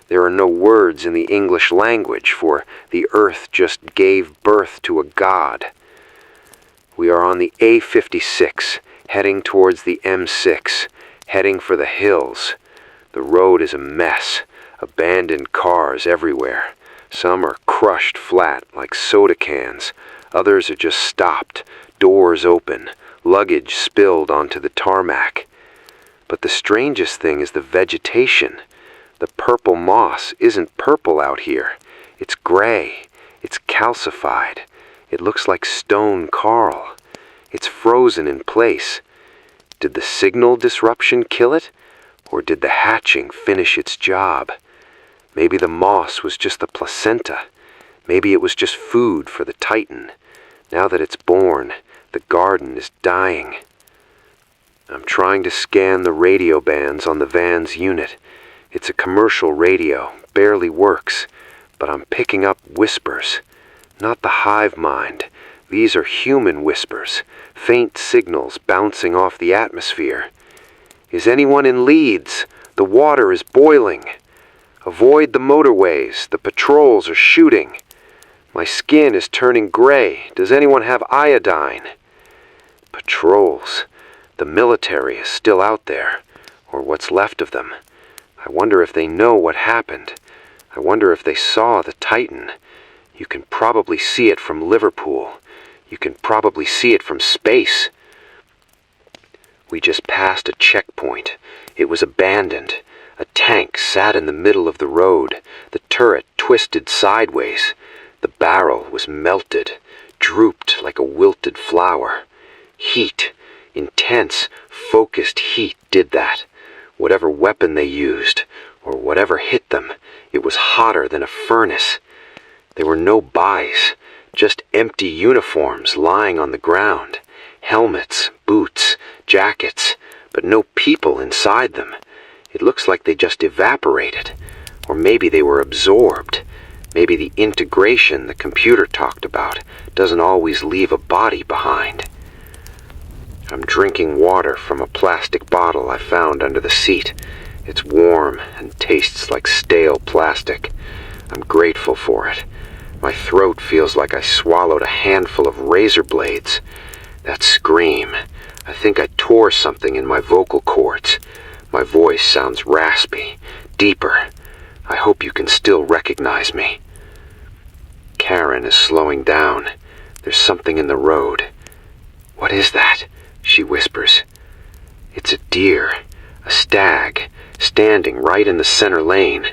S4: There are no words in the English language, for the earth just gave birth to a god. We are on the A56, heading towards the M6, heading for the hills. The road is a mess, abandoned cars everywhere. Some are crushed flat like soda cans. Others are just stopped, doors open, luggage spilled onto the tarmac. But the strangest thing is the vegetation. The purple moss isn't purple out here. It's gray. It's calcified. It looks like stone coral. It's frozen in place. Did the signal disruption kill it? Or did the hatching finish its job? Maybe the moss was just the placenta. Maybe it was just food for the Titan. Now that it's born, the garden is dying. I'm trying to scan the radio bands on the van's unit. It's a commercial radio, barely works, but I'm picking up whispers. Not the hive mind. These are human whispers, faint signals bouncing off the atmosphere. Is anyone in Leeds? The water is boiling. Avoid the motorways. The patrols are shooting. My skin is turning gray. Does anyone have iodine? Patrols. The military is still out there, or what's left of them. I wonder if they know what happened. I wonder if they saw the Titan. You can probably see it from Liverpool. You can probably see it from space. We just passed a checkpoint. It was abandoned. A tank sat in the middle of the road, the turret twisted sideways. The barrel was melted, drooped like a wilted flower. Heat, intense, focused heat did that. Whatever weapon they used, or whatever hit them, it was hotter than a furnace. There were no buys, just empty uniforms lying on the ground. Helmets, boots, jackets, but no people inside them. It looks like they just evaporated. Or maybe they were absorbed. Maybe the integration the computer talked about doesn't always leave a body behind. I'm drinking water from a plastic bottle I found under the seat. It's warm and tastes like stale plastic. I'm grateful for it. My throat feels like I swallowed a handful of razor blades. That scream, I think I tore something in my vocal cords. My voice sounds raspy, deeper. I hope you can still recognize me. Karen is slowing down. There's something in the road. What is that? She whispers. It's a deer, a stag, standing right in the center lane.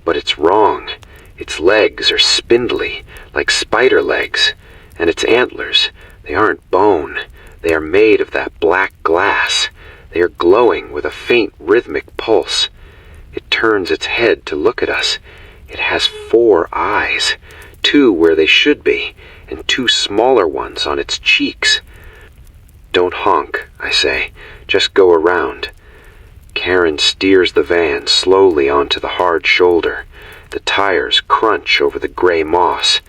S4: But it's wrong. Its legs are spindly, like spider legs, and its antlers, they aren't bone. They are made of that black glass. They are glowing with a faint rhythmic pulse. It turns its head to look at us. It has 4 eyes, 2 where they should be, and 2 smaller ones on its cheeks. Don't honk, I say. Just go around. Karen steers the van slowly onto the hard shoulder. The tires crunch over the gray moss.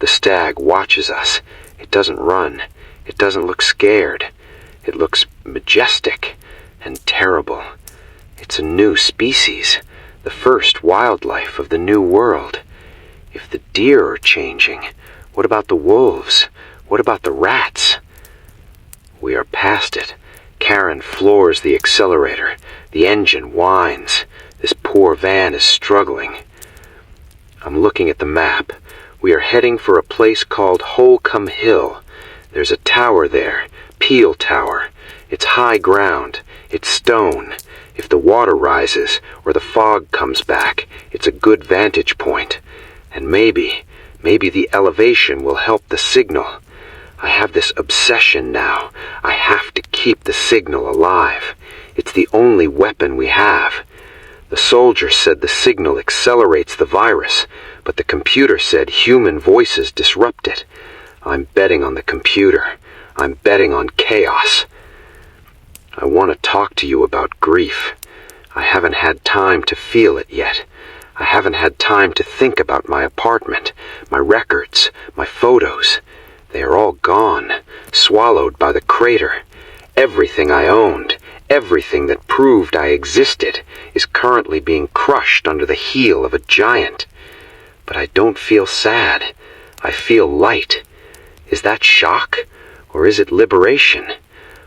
S4: The stag watches us. It doesn't run. It doesn't look scared. It looks majestic and terrible. It's a new species, the first wildlife of the new world. If the deer are changing, what about the wolves? What about the rats? We are past it. Karen floors the accelerator. The engine whines. This poor van is struggling. I'm looking at the map. We are heading for a place called Holcomb Hill. There's a tower there, Peel Tower. It's high ground. It's stone. If the water rises or the fog comes back, it's a good vantage point. And maybe the elevation will help the signal. I have this obsession now. I have to keep the signal alive. It's the only weapon we have. The soldier said the signal accelerates the virus, but the computer said human voices disrupt it. I'm betting on the computer. I'm betting on chaos. I want to talk to you about grief. I haven't had time to feel it yet. I haven't had time to think about my apartment, my records, my photos. They are all gone, swallowed by the crater. Everything I owned, everything that proved I existed, is currently being crushed under the heel of a giant. But I don't feel sad. I feel light. Is that shock, or is it liberation?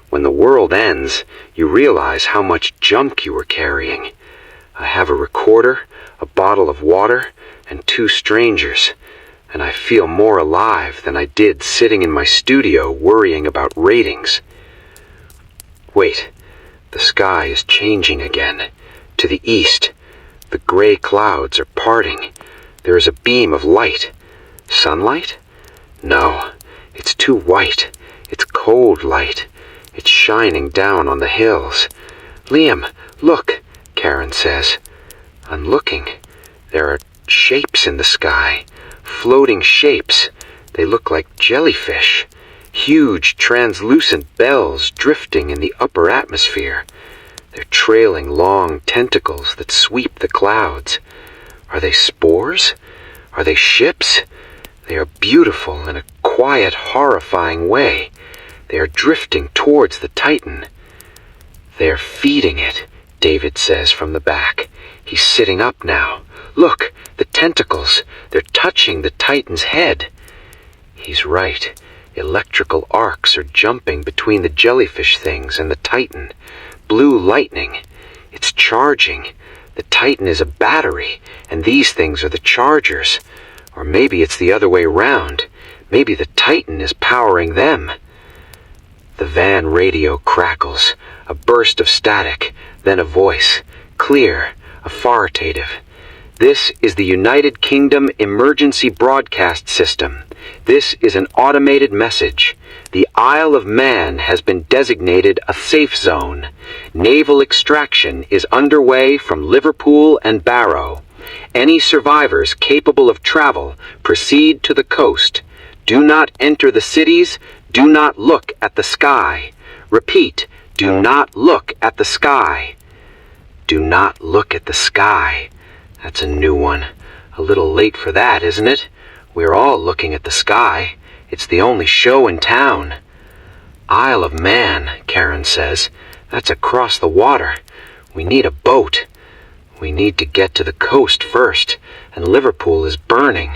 S4: When the world ends, you realize how much junk you were carrying. I have a recorder, a bottle of water, and 2 strangers, and I feel more alive than I did sitting in my studio worrying about ratings. Wait, the sky is changing again. To the east, the gray clouds are parting. There is a beam of light. Sunlight? No, it's too white. It's cold light. It's shining down on the hills. Liam, look, Karen says. I'm looking. There are shapes in the sky. Floating shapes. They look like jellyfish. Huge, translucent bells drifting in the upper atmosphere. They're trailing long tentacles that sweep the clouds. Are they spores? Are they ships? They are beautiful in a quiet, horrifying way. They are drifting towards the Titan. They are feeding it, David says from the back. He's sitting up now. Look, the tentacles. They're touching the Titan's head. He's right. Electrical arcs are jumping between the jellyfish things and the Titan. Blue lightning. It's charging. The Titan is a battery, and these things are the chargers. Or maybe it's the other way round. Maybe the Titan is powering them. The van radio crackles. A burst of static, then a voice. Clear, authoritative. This is the United Kingdom Emergency Broadcast System. This is an automated message. The Isle of Man has been designated a safe zone. Naval extraction is underway from Liverpool and Barrow. Any survivors capable of travel proceed to the coast. Do not enter the cities. Do not look at the sky. Repeat, do not look at the sky. Do not look at the sky. That's a new one. A little late for that, isn't it? We're all looking at the sky. It's the only show in town. Isle of Man, Karen says. That's across the water. We need a boat. We need to get to the coast first, and Liverpool is burning.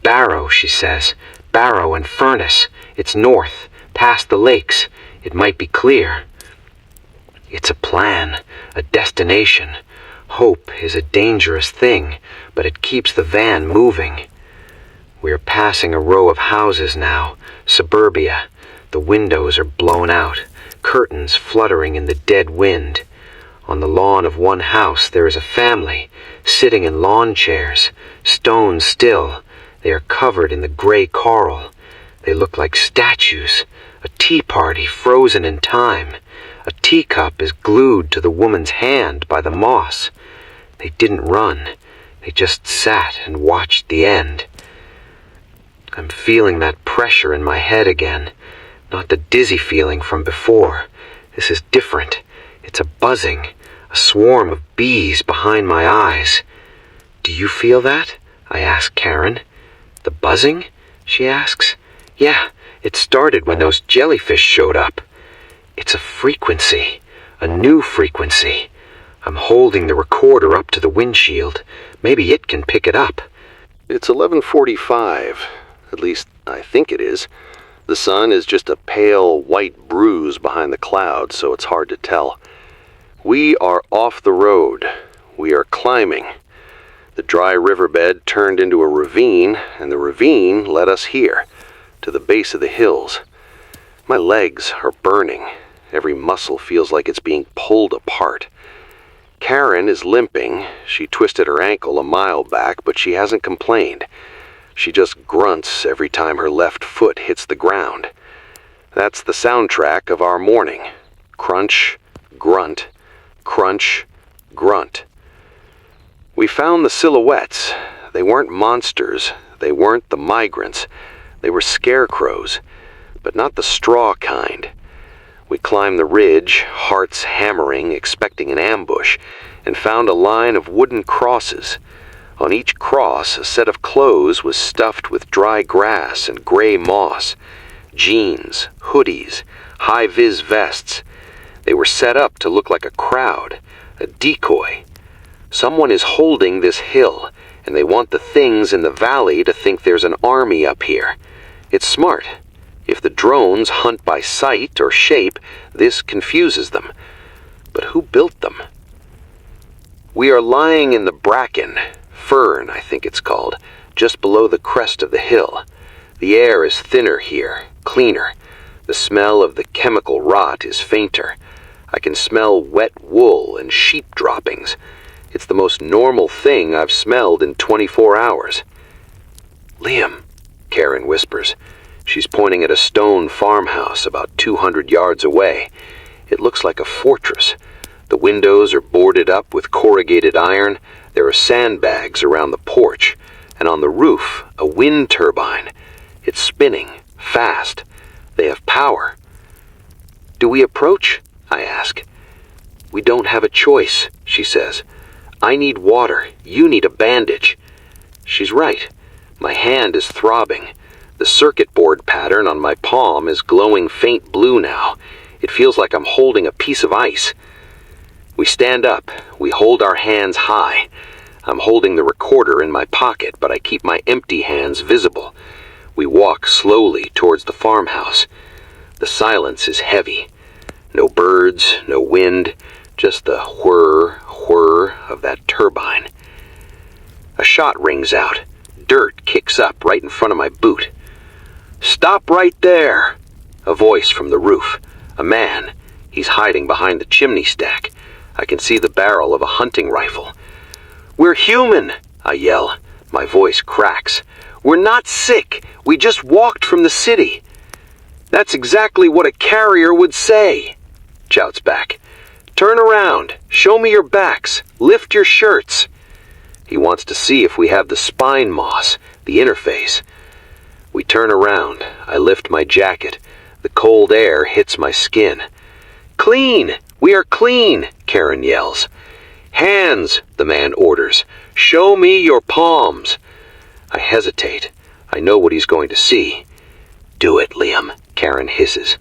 S4: Barrow, she says. Barrow and Furness. It's north, past the lakes. It might be clear. It's a plan, a destination. Hope is a dangerous thing, but it keeps the van moving. We're passing a row of houses now, suburbia. The windows are blown out, curtains fluttering in the dead wind. On the lawn of one house there is a family, sitting in lawn chairs, stone still. They are covered in the gray coral. They look like statues, a tea party frozen in time. A teacup is glued to the woman's hand by the moss. They didn't run. They just sat and watched the end. I'm feeling that pressure in my head again. Not the dizzy feeling from before. This is different. It's a buzzing, a swarm of bees behind my eyes. Do you feel that? I ask Karen. The buzzing? She asks. Yeah, it started when those jellyfish showed up. It's a frequency, a new frequency. I'm holding the recorder up to the windshield. Maybe it can pick it up.
S1: It's 11:45. At least, I think it is. The sun is just a pale white bruise behind the clouds, so it's hard to tell. We are off the road. We are climbing. The dry riverbed turned into a ravine, and the ravine led us here, to the base of the hills. My legs are burning. Every muscle feels like it's being pulled apart. Karen is limping. She twisted her ankle a mile back, but she hasn't complained. She just grunts every time her left foot hits the ground. That's the soundtrack of our morning. Crunch, grunt, crunch, grunt. We found the silhouettes. They weren't monsters. They weren't the migrants. They were scarecrows, but not the straw kind. We climbed the ridge, hearts hammering, expecting an ambush, and found a line of wooden crosses. On each cross, a set of clothes was stuffed with dry grass and gray moss. Jeans, hoodies, high-vis vests. They were set up to look like a crowd, a decoy. Someone is holding this hill, and they want the things in the valley to think there's an army up here. It's smart. If the drones hunt by sight or shape, this confuses them. But who built them? We are lying in the bracken, fern I think it's called, just below the crest of the hill. The air is thinner here, cleaner. The smell of the chemical rot is fainter. I can smell wet wool and sheep droppings. It's the most normal thing I've smelled in 24 hours. "Liam," Karen whispers. She's pointing at a stone farmhouse about 200 yards away. It looks like a fortress. The windows are boarded up with corrugated iron. There are sandbags around the porch, and on the roof, a wind turbine. It's spinning, fast. They have power. "Do we approach?" I ask. "We don't have a choice," she says. "I need water. You need a bandage." She's right. My hand is throbbing. The circuit board pattern on my palm is glowing faint blue now. It feels like I'm holding a piece of ice. We stand up. We hold our hands high. I'm holding the recorder in my pocket, but I keep my empty hands visible. We walk slowly towards the farmhouse. The silence is heavy. No birds, no wind, just the whir, whir of that turbine. A shot rings out. Dirt kicks up right in front of my boot. "Stop right there!" A voice from the roof. A man. He's hiding behind the chimney stack. I can see the barrel of a hunting rifle. "We're human!" I yell. My voice cracks. "We're not sick! We just walked from the city!" "That's exactly what a carrier would say!" Shouts back. "Turn around! Show me your backs! Lift your shirts!" He wants to see if we have the spine moss, the interface. We turn around. I lift my jacket. The cold air hits my skin. "Clean! We are clean!" Karen yells. "Hands!" the man orders. "Show me your palms!" I hesitate. I know what he's going to see. "Do it, Liam," Karen hisses.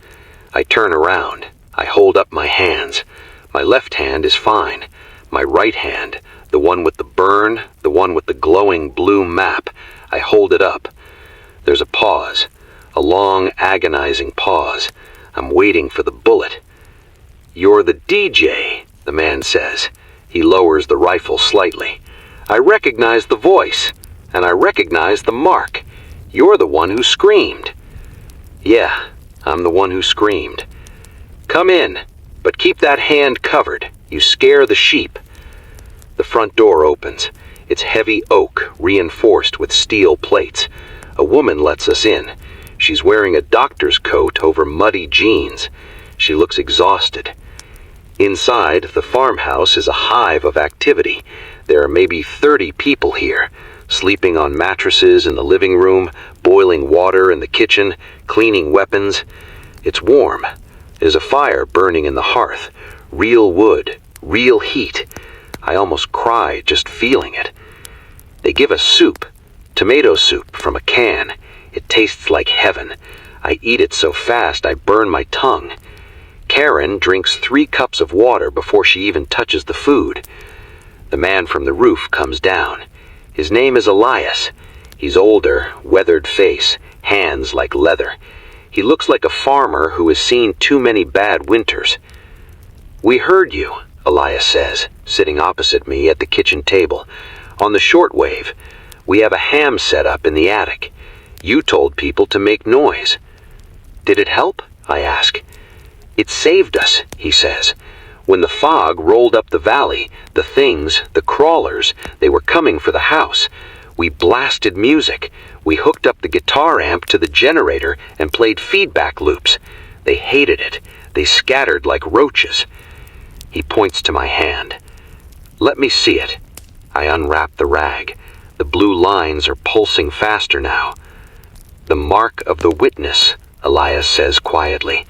S1: I turn around. I hold up my hands. My left hand is fine. My right hand, the one with the burn, the one with the glowing blue map, I hold it up. There's a pause, a long, agonizing pause. I'm waiting for the bullet. "You're the DJ," the man says. He lowers the rifle slightly. I recognize the voice, and I recognize the mark. You're the one who screamed. Yeah, I'm the one who screamed. "Come in, but keep that hand covered. You scare the sheep." The front door opens. It's heavy oak, reinforced with steel plates. A woman lets us in. She's wearing a doctor's coat over muddy jeans. She looks exhausted. Inside, the farmhouse is a hive of activity. There are maybe 30 people here, sleeping on mattresses in the living room, boiling water in the kitchen, cleaning weapons. It's warm. There's a fire burning in the hearth. Real wood, real heat. I almost cry just feeling it. They give us soup. Tomato soup from a can. It tastes like heaven. I eat it so fast I burn my tongue. Karen drinks 3 cups of water before she even touches the food. The man from the roof comes down. His name is Elias. He's older, weathered face, hands like leather.
S2: He looks like a farmer who has seen too many bad winters. "We heard you," Elias says, sitting opposite me at the kitchen table. "On the shortwave. We have a ham set up in the attic. You told people to make noise." "Did it help?" I ask. "It saved us," he says. "When the fog rolled up the valley, the things, the crawlers, they were coming for the house. We blasted music. We hooked up the guitar amp to the generator and played feedback loops. They hated it. They scattered like roaches." He points to my hand. "Let me see it." I unwrap the rag. The blue lines are pulsing faster now. "The mark of the witness," Elias says quietly.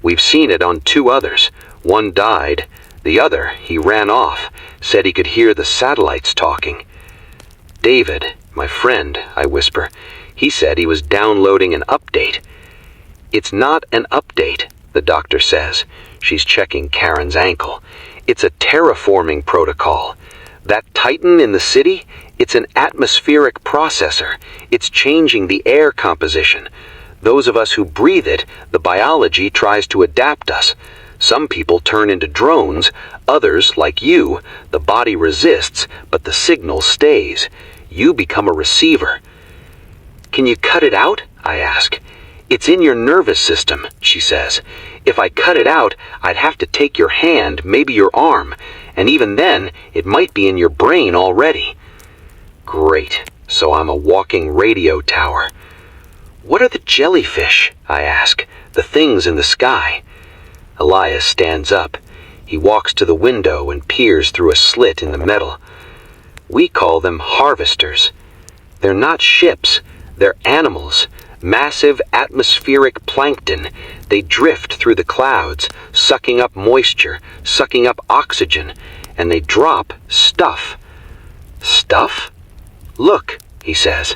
S2: "We've seen it on 2 others. One died. The other, he ran off, said he could hear the satellites talking." "David, my friend," I whisper. "He said he was downloading an update." "It's not an update," the doctor says. She's checking Karen's ankle. "It's a terraforming protocol. That Titan in the city, it's an atmospheric processor. It's changing the air composition. Those of us who breathe it, the biology tries to adapt us. Some people turn into drones, others, like you, the body resists, but the signal stays. You become a receiver." "Can you cut it out?" I ask. "It's in your nervous system," she says. "If I cut it out, I'd have to take your hand, maybe your arm, and even then, it might be in your brain already." Great, so I'm a walking radio tower. "What are the jellyfish?" I ask. "The things in the sky?" Elias stands up. He walks to the window and peers through a slit in the metal. "We call them harvesters. They're not ships, they're animals. Massive atmospheric plankton. They drift through the clouds, sucking up moisture, sucking up oxygen, and they drop stuff." "Stuff?" "Look," he says.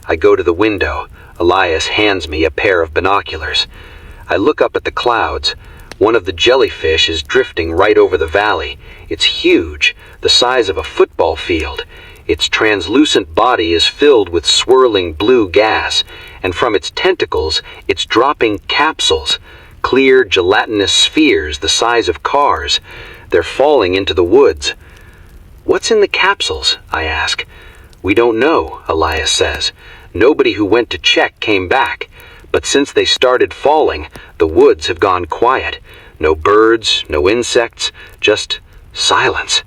S2: I go to the window. Elias hands me a pair of binoculars. I look up at the clouds. One of the jellyfish is drifting right over the valley. It's huge, the size of a football field. Its translucent body is filled with swirling blue gas, and from its tentacles, it's dropping capsules, clear gelatinous spheres the size of cars. They're falling into the woods. "What's in the capsules?" I ask. "We don't know," Elias says. "Nobody who went to check came back. But since they started falling, the woods have gone quiet. No birds, no insects, just silence."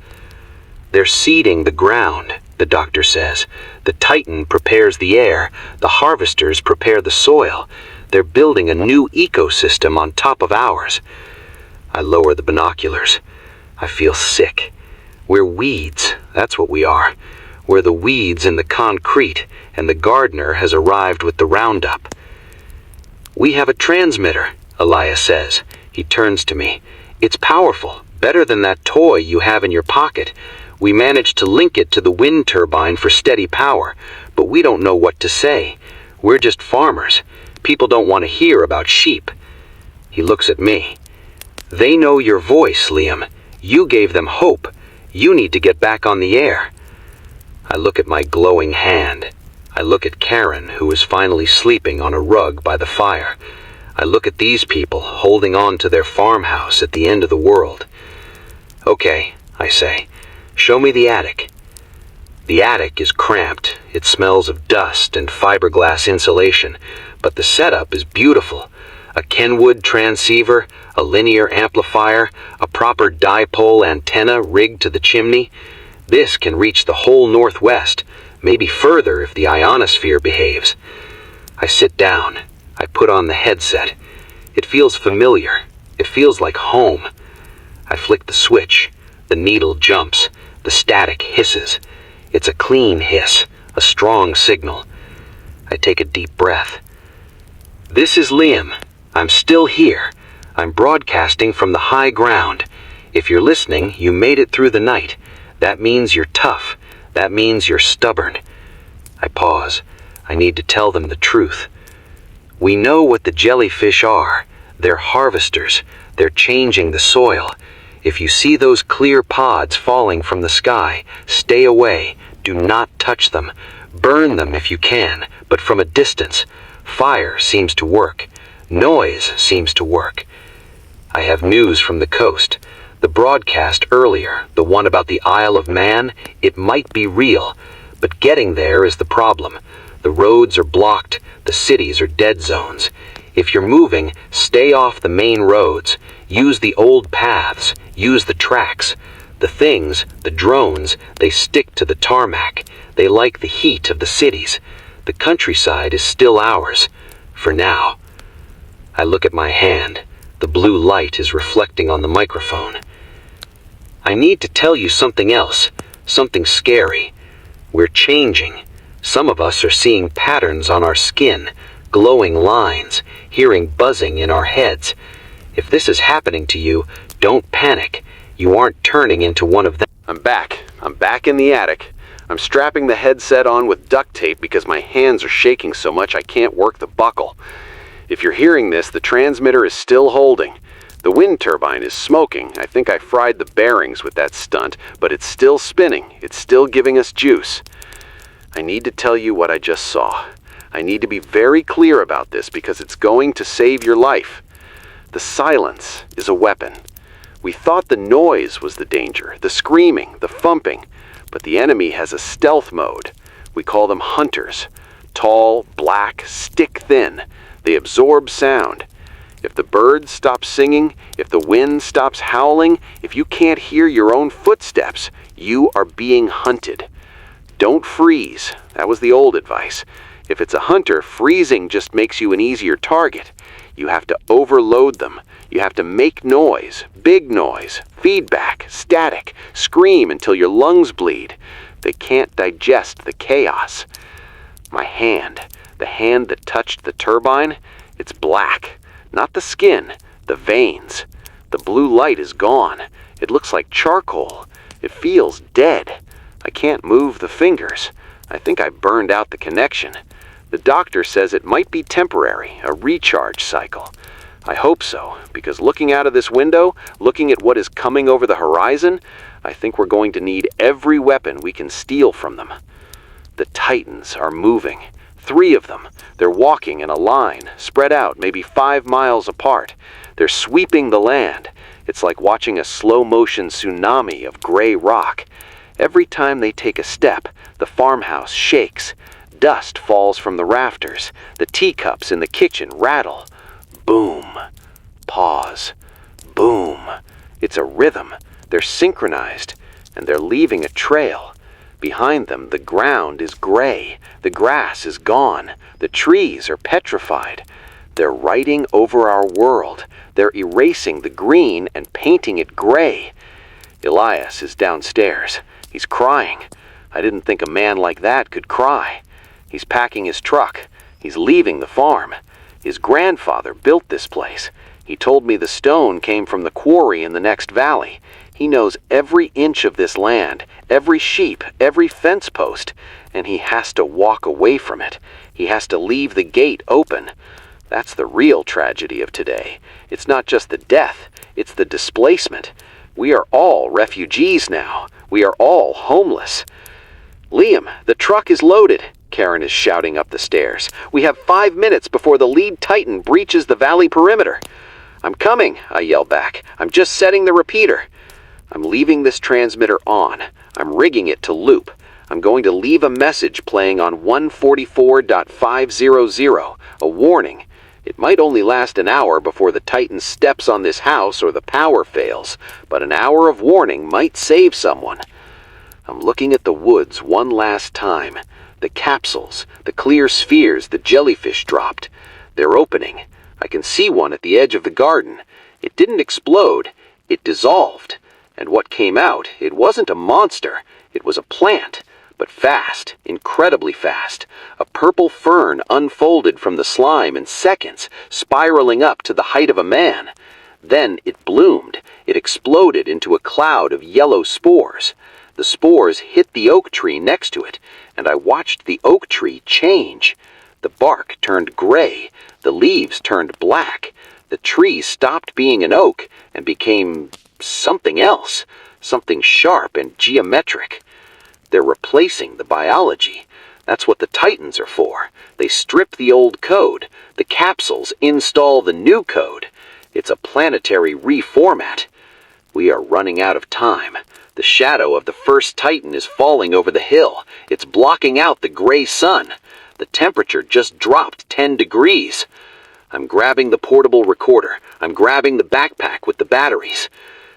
S2: "They're seeding the ground," the doctor says. "The Titan prepares the air, the harvesters prepare the soil. They're building a new ecosystem on top of ours." I lower the binoculars. I feel sick. We're weeds, that's what we are. We're the weeds in the concrete, and the gardener has arrived with the Roundup. "We have a transmitter," Elias says. He turns to me. "It's powerful, better than that toy you have in your pocket. We managed to link it to the wind turbine for steady power, but we don't know what to say. We're just farmers. People don't want to hear about sheep." He looks at me. "They know your voice, Liam. You gave them hope. You need to get back on the air." I look at my glowing hand. I look at Karen, who is finally sleeping on a rug by the fire. I look at these people holding on to their farmhouse at the end of the world. "Okay," I say, "show me the attic." The attic is cramped. It smells of dust and fiberglass insulation, but the setup is beautiful. A Kenwood transceiver, a linear amplifier, a proper dipole antenna rigged to the chimney. This can reach the whole Northwest, maybe further if the ionosphere behaves. I sit down. I put on the headset. It feels familiar. It feels like home. I flick the switch. The needle jumps. The static hisses. It's a clean hiss, a strong signal. I take a deep breath. "This is Liam. I'm still here. I'm broadcasting from the high ground. If you're listening, you made it through the night. That means you're tough. That means you're stubborn." I pause. I need to tell them the truth. "We know what the jellyfish are. They're harvesters. They're changing the soil. If you see those clear pods falling from the sky, stay away. Do not touch them. Burn them if you can, but from a distance. Fire seems to work.
S3: Noise seems to work. I have news from the coast. The broadcast earlier, the one about the Isle of Man, it might be real, but getting there is the problem. The roads are blocked, the cities are dead zones. If you're moving, stay off the main roads. Use the old paths, use the tracks. The things, the drones, they stick to the tarmac. They like the heat of the cities. The countryside is still ours, for now. I look at my hand. The blue light is reflecting on the microphone. I need to tell you something else, something scary. We're changing. Some of us are seeing patterns on our skin, glowing lines, hearing buzzing in our heads. If this is happening to you, don't panic. You aren't turning into one of them.
S1: I'm back. I'm back in the attic. I'm strapping the headset on with duct tape because my hands are shaking so much I can't work the buckle. If you're hearing this, the transmitter is still holding. The wind turbine is smoking. I think I fried the bearings with that stunt, but it's still spinning. It's still giving us juice. I need to tell you what I just saw. I need to be very clear about this because it's going to save your life. The silence is a weapon. We thought the noise was the danger, the screaming, the thumping, but the enemy has a stealth mode. We call them hunters. Tall, black, stick-thin. They absorb sound. If the birds stop singing, if the wind stops howling, if you can't hear your own footsteps, you are being hunted. Don't freeze. That was the old advice. If it's a hunter, freezing just makes you an easier target. You have to overload them. You have to make noise, big noise, feedback, static, scream until your lungs bleed. They can't digest the chaos. My hand, the hand that touched the turbine, it's black. Not the skin, the veins. The blue light is gone. It looks like charcoal. It feels dead. I can't move the fingers. I think I burned out the connection. The doctor says it might be temporary, a recharge cycle. I hope so, because looking out of this window, looking at what is coming over the horizon, I think we're going to need every weapon we can steal from them. The Titans are moving. 3 of them. They're walking in a line, spread out maybe 5 miles apart. They're sweeping the land. It's like watching a slow-motion tsunami of gray rock. Every time they take a step, the farmhouse shakes. Dust falls from the rafters. The teacups in the kitchen rattle. Boom. Pause. Boom. It's a rhythm. They're synchronized, and they're leaving a trail. Behind them, the ground is gray. The grass is gone. The trees are petrified. They're writing over our world. They're erasing the green and painting it gray. Elias is downstairs. He's crying. I didn't think a man like that could cry. He's packing his truck. He's leaving the farm. His grandfather built this place. He told me the stone came from the quarry in the next valley. He knows every inch of this land, every sheep, every fence post, and he has to walk away from it. He has to leave the gate open. That's the real tragedy of today. It's not just the death, it's the displacement. We are all refugees now. We are all homeless. Liam, the truck is loaded. Karen is shouting up the stairs. We have 5 minutes before the lead Titan breaches the valley perimeter. I'm coming, I yell back. I'm just setting the repeater. I'm leaving this transmitter on. I'm rigging it to loop. I'm going to leave a message playing on 144.500, a warning. It might only last an hour before the Titan steps on this house or the power fails, but an hour of warning might save someone. I'm looking at the woods one last time. The capsules, the clear spheres the jellyfish dropped. They're opening. I can see one at the edge of the garden. It didn't explode. It dissolved. And what came out, it wasn't a monster. It was a plant, but fast, incredibly fast. A purple fern unfolded from the slime in seconds, spiraling up to the height of a man. Then it bloomed. It exploded into a cloud of yellow spores. The spores hit the oak tree next to it, and I watched the oak tree change. The bark turned gray. The leaves turned black. The tree stopped being an oak and became something else, something sharp and geometric. They're replacing the biology.
S3: That's what the Titans are for. They strip the old code. The capsules install the new code. It's a planetary reformat. We are running out of time. The shadow of the first Titan is falling over the hill. It's blocking out the gray sun. The temperature just dropped 10 degrees. I'm grabbing the portable recorder. I'm grabbing the backpack with the batteries.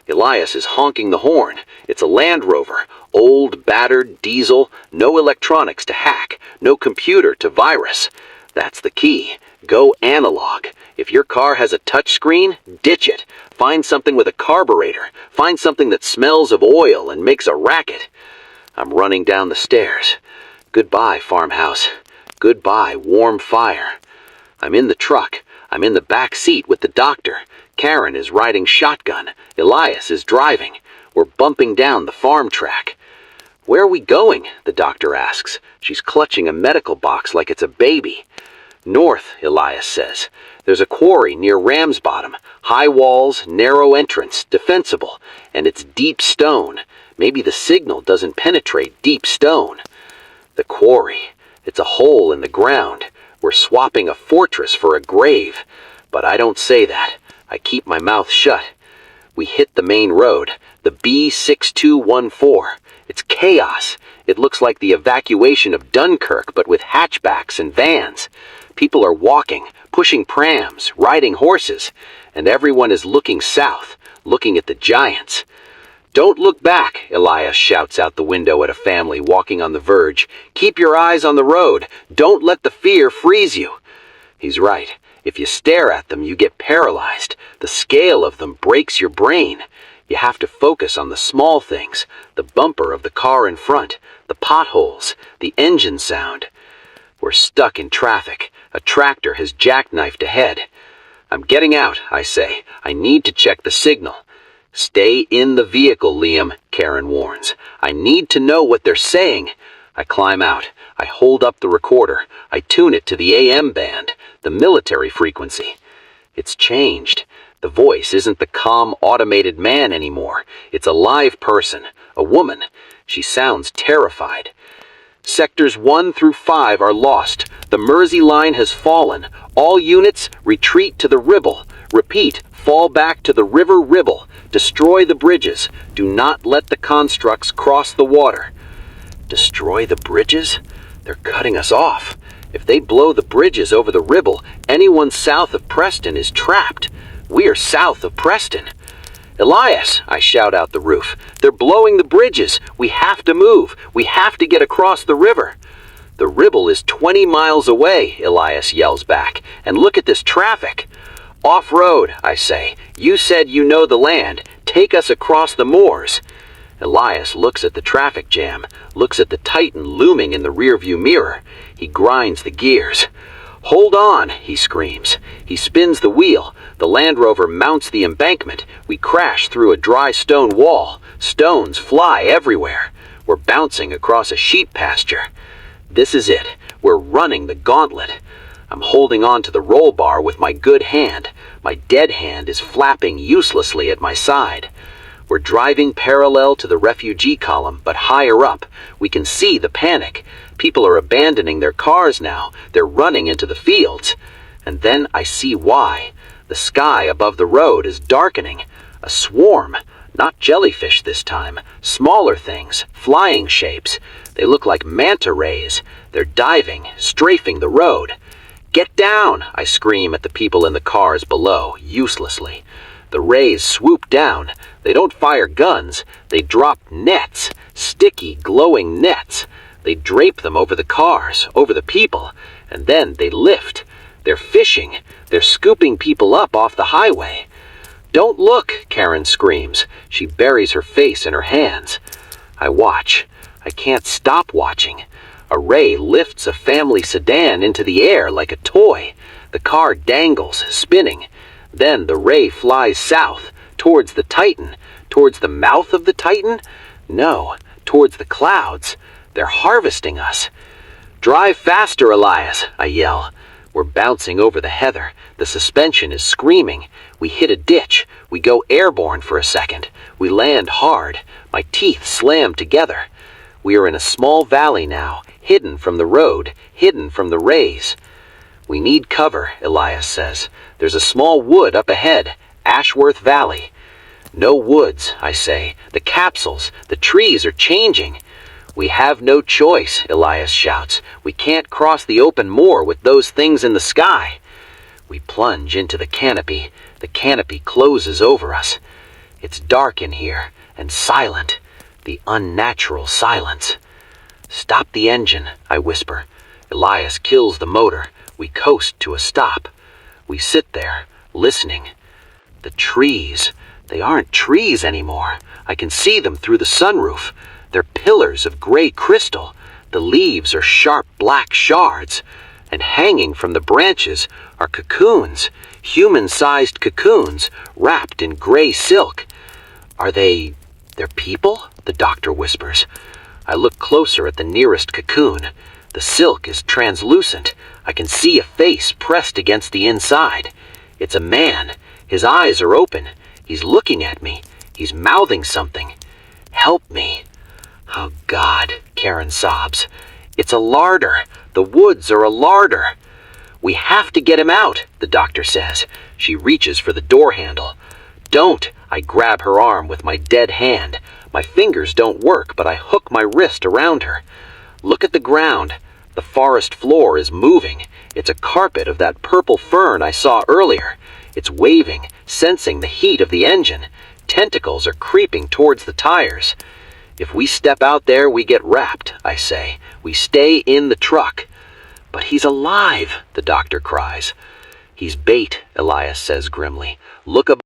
S3: Elias is honking the horn. It's a Land Rover. Old, battered, diesel, no electronics to hack, no computer to virus. That's the key. Go analog. If your car has a touchscreen, ditch it. Find something with a carburetor. Find something that smells of oil and makes a racket. I'm running down the stairs. Goodbye, farmhouse. Goodbye, warm fire. I'm in the truck. I'm in the back seat with the doctor. Karen is riding shotgun. Elias is driving. We're bumping down the farm track. Where are we going? The doctor asks. She's clutching a medical box like it's a baby. North, Elias says. There's a quarry near Ramsbottom. High walls, narrow entrance, defensible. And it's deep stone. Maybe the signal doesn't penetrate deep stone. The quarry. It's a hole in the ground. We're swapping a fortress for a grave. But I don't say that. I keep my mouth shut. We hit the main road, the B6214. It's chaos. It looks like the evacuation of Dunkirk, but with hatchbacks and vans. People are walking, pushing prams, riding horses, and everyone is looking south, looking at the giants. Don't look back, Elias shouts out the window at a family walking on the verge. Keep your eyes on the road. Don't let the fear freeze you. He's right. If you stare at them, you get paralyzed. The scale of them breaks your brain. You have to focus on the small things, the bumper of the car in front, the potholes, the engine sound. We're stuck in traffic. A tractor has jackknifed ahead. I'm getting out, I say. I need to check the signal. Stay in the vehicle, Liam, Karen warns. I need to know what they're saying. I climb out. I hold up the recorder. I tune it to the AM band, the military frequency. It's changed. The voice isn't the calm, automated man anymore. It's a live person, a woman. She sounds terrified. Sectors 1 through 5 are lost. The Mersey line has fallen. All units retreat to the Ribble. Repeat, fall back to the River Ribble. Destroy the bridges. Do not let the constructs cross the water. Destroy the bridges? They're cutting us off. If they blow the bridges over the Ribble, anyone south of Preston is trapped. We are south of Preston. Elias, I shout out the roof. They're blowing the bridges. We have to move. We have to get across the river. The Ribble is 20 miles away, Elias yells back. And look at this traffic. Off-road, I say. You said you know the land. Take us across the moors. Elias looks at the traffic jam, looks at the Titan looming in the rearview mirror. He grinds the gears. Hold on, he screams. He spins the wheel. The Land Rover mounts the embankment. We crash through a dry stone wall. Stones fly everywhere. We're bouncing across a sheep pasture. This is it. We're running the gauntlet. I'm holding on to the roll bar with my good hand. My dead hand is flapping uselessly at my side. We're driving parallel to the refugee column, but higher up. We can see the panic. People are abandoning their cars now. They're running into the fields. And then I see why. The sky above the road is darkening. A swarm. Not jellyfish this time. Smaller things. Flying shapes. They look like manta rays. They're diving, strafing the road. Get down, I scream at the people in the cars below, uselessly. The rays swoop down. They don't fire guns. They drop nets. Sticky, glowing nets. They drape them over the cars, over the people, and then they lift. They're fishing. They're scooping people up off the highway. Don't look, Karen screams. She buries her face in her hands. I watch. I can't stop watching. A ray lifts a family sedan into the air like a toy. The car dangles, spinning. Then the ray flies south, towards the Titan. Towards the mouth of the Titan? No, towards the clouds. They're harvesting us. Drive faster, Elias, I yell. We're bouncing over the heather. The suspension is screaming. We hit a ditch. We go airborne for a second. We land hard. My teeth slam together. We are in a small valley now, hidden from the road, hidden from the rays. We need cover, Elias says. There's a small wood up ahead, Ashworth Valley. No woods, I say. The capsules, the trees are changing. We have no choice, Elias shouts. We can't cross the open moor with those things in the sky. We plunge into the canopy. The canopy closes over us. It's dark in here, and silent. The unnatural silence. Stop the engine, I whisper. Elias kills the motor. We coast to a stop. We sit there, listening. The trees. They aren't trees anymore. I can see them through the sunroof. They're pillars of gray crystal. The leaves are sharp black shards. And hanging from the branches are cocoons, human-sized cocoons, wrapped in gray silk. Are they're people? The doctor whispers. I look closer at the nearest cocoon. The silk is translucent. I can see a face pressed against the inside. It's a man. His eyes are open. He's looking at me. He's mouthing something. Help me. Oh, God, Karen sobs. It's a larder. The woods are a larder. We have to get him out, the doctor says. She reaches for the door handle. Don't. I grab her arm with my dead hand. My fingers don't work, but I hook my wrist around her. Look at the ground. The forest floor is moving. It's a carpet of that purple fern I saw earlier. It's waving, sensing the heat of the engine. Tentacles are creeping towards the tires. If we step out there, we get wrapped, I say. We stay in the truck. But he's alive, the doctor cries. He's bait, Elias says grimly. Look above.